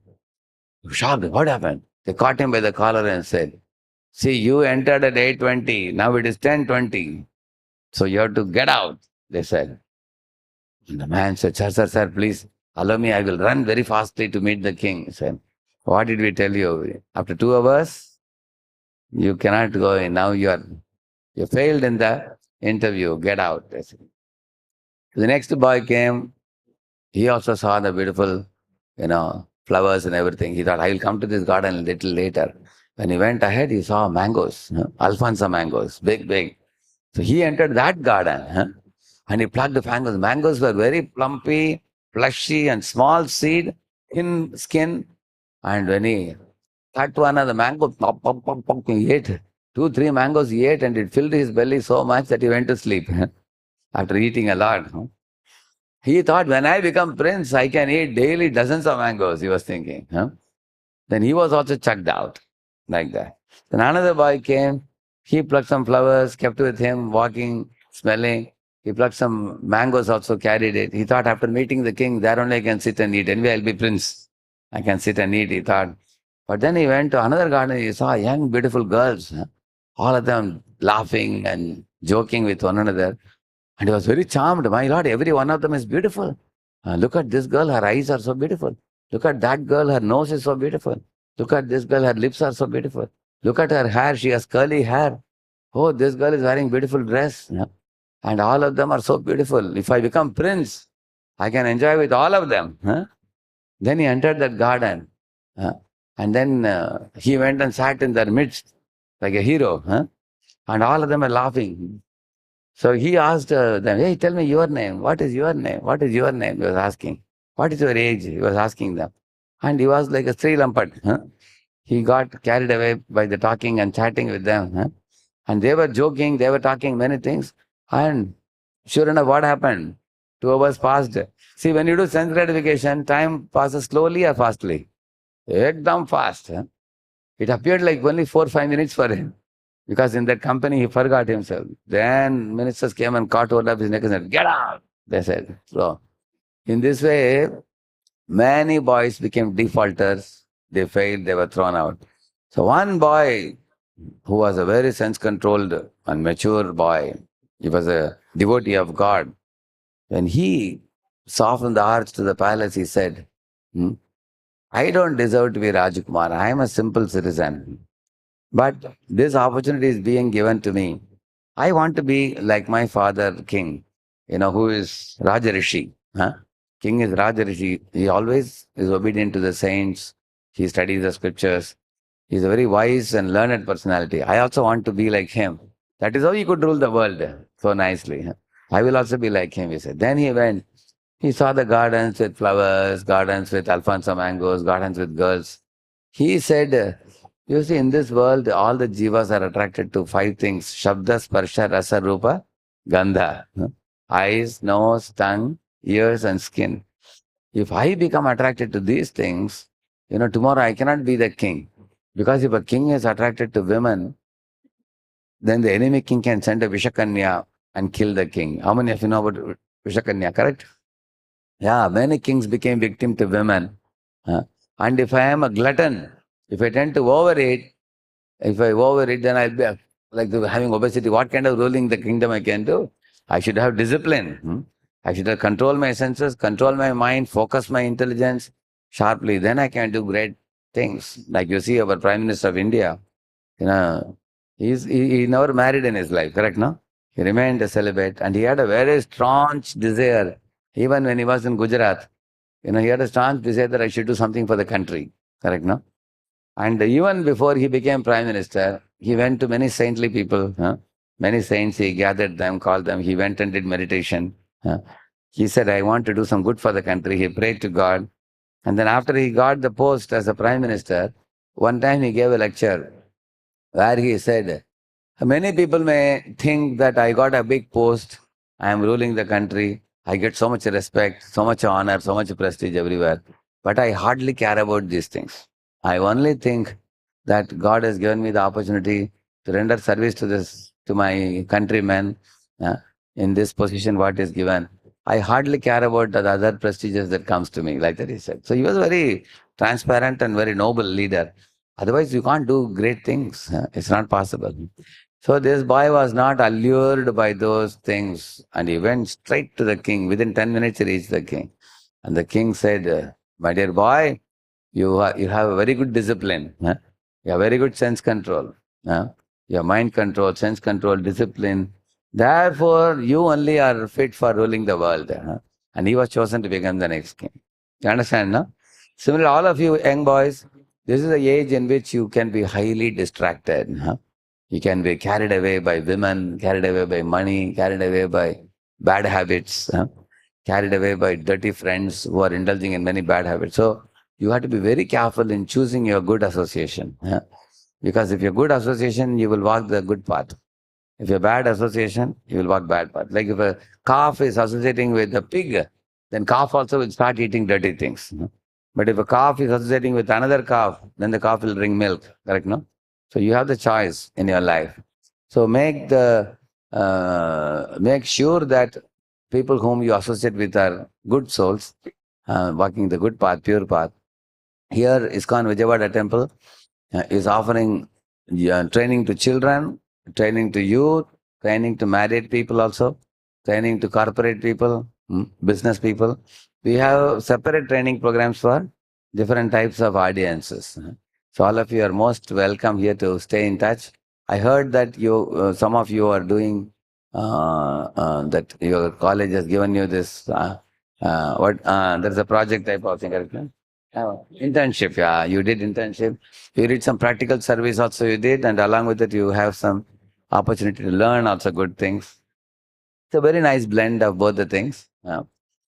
Shocked. What happened? They caught him by the collar and said, see, you entered at 8:20. Now it is 10:20. So you have to get out, they said. And the man said, sir, please allow me. I will run very fastly to meet the king. He said, what did we tell you? After 2 hours, you cannot go in. Now you failed in the interview. Get out. They said. The next boy came. He also saw the beautiful, flowers and everything. He thought, I will come to this garden a little later. When he went ahead, he saw mangoes, Alfonso mangoes, big. So he entered that garden and he plucked the mangoes. Mangoes were very plumpy, fleshy, and small seed, thin skin. And when he cut one of the mango, pop, he ate 2, 3 mangoes he ate, and it filled his belly so much that he went to sleep after eating a lot. He thought, when I become prince, I can eat daily dozens of mangoes, he was thinking. Then he was also chucked out like that. Then another boy came. He plucked some flowers, kept with him, walking, smelling. He plucked some mangoes also, carried it. He thought, after meeting the king, there only I can sit and eat. Anyway, I'll be prince. I can sit and eat, he thought. But then he went to another garden. He saw young, beautiful girls, all of them laughing and joking with one another. And he was very charmed. My Lord, every one of them is beautiful. Look at this girl, her eyes are so beautiful. Look at that girl, her nose is so beautiful. Look at this girl, her lips are so beautiful. Look at her hair, she has curly hair. Oh, this girl is wearing beautiful dress. And all of them are so beautiful. If I become prince, I can enjoy with all of them. Then he entered that garden. And then he went and sat in their midst like a hero. And all of them are laughing. So he asked them, hey, tell me your name. What is your name? What is your name? He was asking. What is your age? He was asking them. And he was like a Sri Lampat. He got carried away by the talking and chatting with them. And they were joking, they were talking many things. And sure enough, what happened? 2 hours passed. See, when you do sense gratification, time passes slowly or fastly? Ekdam fast. It appeared like only 4-5 minutes for him. Because in that company, he forgot himself. Then ministers came and caught hold of his neck and said, get out, they said. So, in this way, many boys became defaulters. They failed, they were thrown out. So one boy who was a very sense-controlled and mature boy, he was a devotee of God. When he softened the hearts to the palace, he said, I don't deserve to be Rajkumar. I am a simple citizen. But this opportunity is being given to me. I want to be like my father, king, who is Radheshyam. King is Radheshyam. He always is obedient to the saints. He studies the scriptures. He's a very wise and learned personality. I also want to be like him. That is how he could rule the world so nicely. I will also be like him, he said. Then he went. He saw the gardens with flowers, gardens with Alfonso mangoes, gardens with girls. He said, you see, in this world, all the jivas are attracted to 5 things. Shabda, Sparsha, Rasa, Rupa, Gandha. Eyes, nose, tongue, ears and skin. If I become attracted to these things, tomorrow I cannot be the king. Because if a king is attracted to women, then the enemy king can send a Vishakanya and kill the king. How many of you know about Vishakanya, correct? Yeah, many kings became victim to women. And if I am a glutton, if I tend to overeat, if I overeat, then I'll be having obesity. What kind of ruling the kingdom I can do? I should have discipline. I should have control my senses, control my mind, focus my intelligence sharply. Then I can do great things. Like you see our Prime Minister of India, you know, he never married in his life, correct, no? He remained a celibate and he had a very strong desire. Even when he was in Gujarat, he had a strong desire that I should do something for the country, correct, no? And even before he became prime minister, he went to many saintly people. Many saints, he gathered them, called them. He went and did meditation. He said, I want to do some good for the country. He prayed to God. And then after he got the post as a prime minister, one time he gave a lecture where he said, many people may think that I got a big post, I am ruling the country, I get so much respect, so much honor, so much prestige everywhere, but I hardly care about these things. I only think that God has given me the opportunity to render service to my countrymen uh, in this position what is given. I hardly care about the other prestiges that comes to me, like that he said. So he was very transparent and very noble leader. Otherwise, you can't do great things. It's not possible. So this boy was not allured by those things and he went straight to the king. Within 10 minutes, he reached the king. And the king said, my dear boy, you have a very good discipline. You have very good sense control. You have mind control, sense control, discipline. Therefore, you only are fit for ruling the world. And he was chosen to become the next king. You understand, no? Similarly, all of you young boys, this is the age in which you can be highly distracted. You can be carried away by women, carried away by money, carried away by bad habits, carried away by dirty friends who are indulging in many bad habits. So you have to be very careful in choosing your good association. Because if you're good association, you will walk the good path. If you're bad association, you will walk bad path. Like if a calf is associating with a pig, then calf also will start eating dirty things. But if a calf is associating with another calf, then the calf will drink milk. Correct, no? So you have the choice in your life. So make sure that people whom you associate with are good souls, walking the good path, pure path. Here, ISKCON Vijayawada Temple is offering training to children, training to youth, training to married people also, training to corporate people, business people. We have separate training programs for different types of audiences. So all of you are most welcome here to stay in touch. I heard that some of you are doing that your college has given you this there's a project type of thing, correct? Internship, yeah. You did internship. You did some practical service also you did, and along with it you have some opportunity to learn also good things. It's a very nice blend of both the things.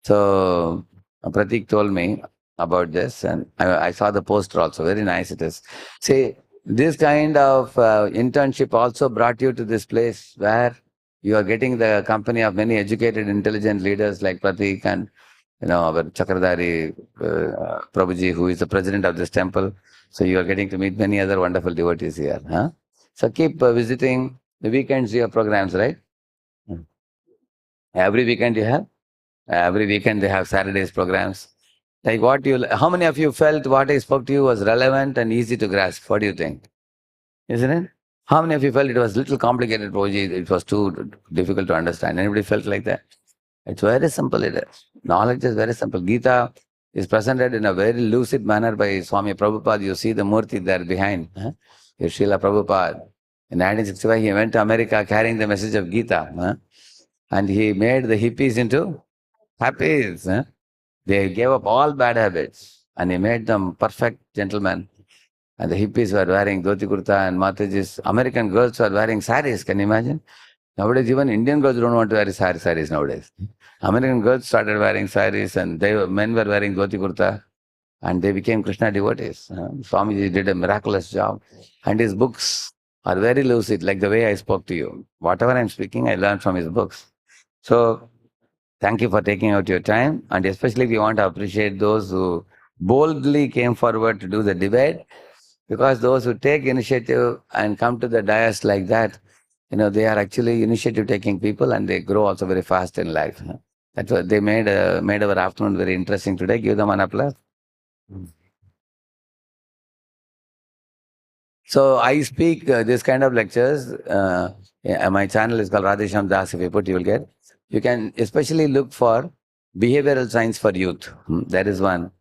So Pratik told me about this, and I saw the poster also. Very nice it is. See, this kind of internship also brought you to this place where you are getting the company of many educated, intelligent leaders like Pratik and our Chakradhari Prabhuji, who is the president of this temple. So you are getting to meet many other wonderful devotees here. So keep visiting. The weekends you have programs, right? Every weekend you have? Every weekend they have Saturdays programs. Like how many of you felt what I spoke to you was relevant and easy to grasp? What do you think? Isn't it? How many of you felt it was little complicated, Prabhuji? It was too difficult to understand. Anybody felt like that? It's very simple, it is. Knowledge is very simple. Gita is presented in a very lucid manner by Swami Prabhupada. You see the Murti there behind. Your Srila Prabhupada. In 1965, he went to America carrying the message of Gita. And he made the hippies into happies. They gave up all bad habits and he made them perfect gentlemen. And the hippies were wearing dhoti kurta and Mataji's. American girls were wearing saris. Can you imagine? Nowadays, even Indian girls don't want to wear saris nowadays. American girls started wearing saris and men were wearing dhoti kurta and they became Krishna devotees. Swamiji did a miraculous job. And his books are very lucid, like the way I spoke to you. Whatever I'm speaking, I learned from his books. So, Thank you for taking out your time, and especially we want to appreciate those who boldly came forward to do the debate, because those who take initiative and come to the dais like that, they are actually initiative-taking people, and they grow also very fast in life. That's what they made our afternoon very interesting today. Give them an applause. So I speak this kind of lectures. My channel is called Radheshyam Das. If you put, you will get. You can especially look for behavioral science for youth. There is one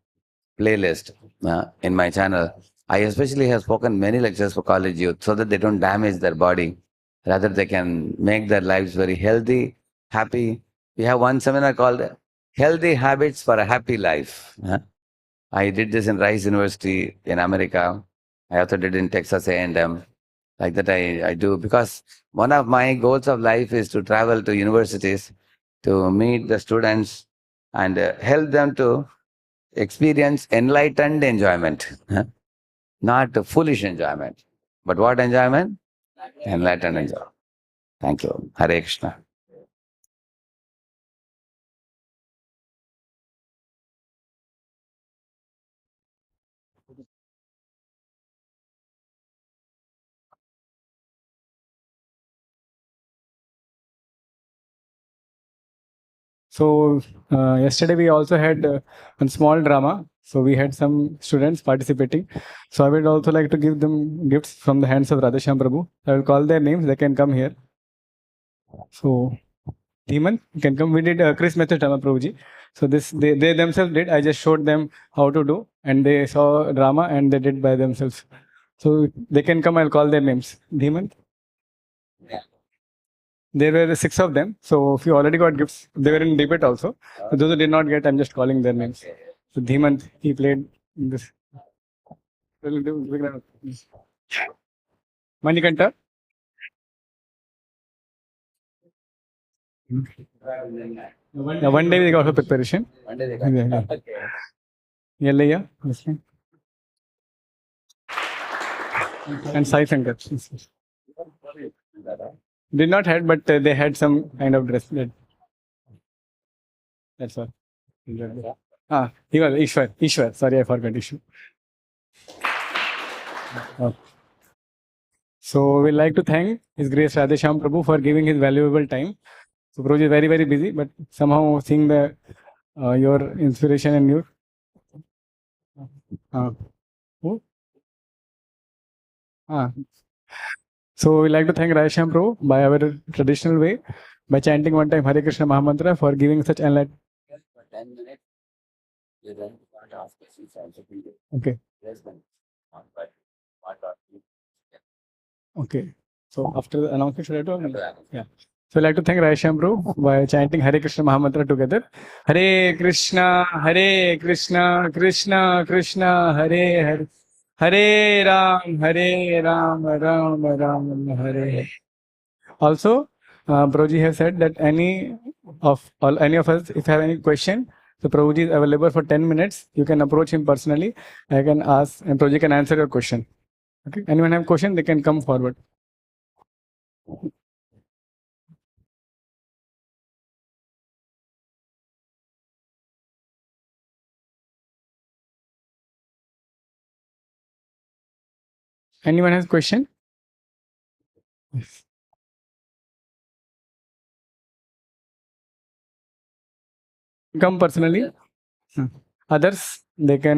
playlist in my channel. I especially have spoken many lectures for college youth so that they don't damage their body. Rather, they can make their lives very healthy, happy. We have one seminar called Healthy Habits for a Happy Life. I did this in Rice University in America. I also did in Texas A&M. Like that I do, because one of my goals of life is to travel to universities to meet the students and help them to experience enlightened enjoyment, not foolish enjoyment. But what enjoyment? Enlightened enjoyment. Thank you. Hare Krishna. So yesterday we also had one small drama. So we had some students participating. So I would also like to give them gifts from the hands of Radheshyam Prabhu. I will call their names. They can come here. So Demon, you can come. We did Chris method drama, Prabhuji. So this they themselves did. I just showed them how to do, and they saw drama and they did by themselves. So they can come. I'll call their names. Demon. There were 6 of them. So if you already got gifts, they were in debate also. So those who did not get, I'm just calling their names. So Dhimant, he played in this. Manikanta. One day they got for preparation. Yellaya. And Sai Shankar. Did not had, but they had some kind of dress. That's all. He was Ishwar. Ishwar. Sorry, I forgot Ishwar. Oh. So we'd like to thank His Grace Radheshyam Prabhu for giving his valuable time. So Prabhuji is very, very busy, but somehow seeing the your inspiration and your who? So we like to thank Radheshyam Prabhu by our traditional way by chanting one time Hare Krishna Mahamantra for giving such enlightenment. Okay. Okay. So after the announcement, should I do? Yeah. So I'd like to thank Radheshyam Prabhu by chanting Hare Krishna Mahamantra together. Hare Krishna, Krishna Krishna, Hare Hare. Hare Ram, Ram Ram, Hare. Also, Prabhuji has said that any of us, if you have any question, so Prabhuji is available for 10 minutes. You can approach him personally. I can ask, and Prabhuji can answer your question. Okay. Anyone have question? They can come forward. Anyone has question? Yes. Come personally. Others, they can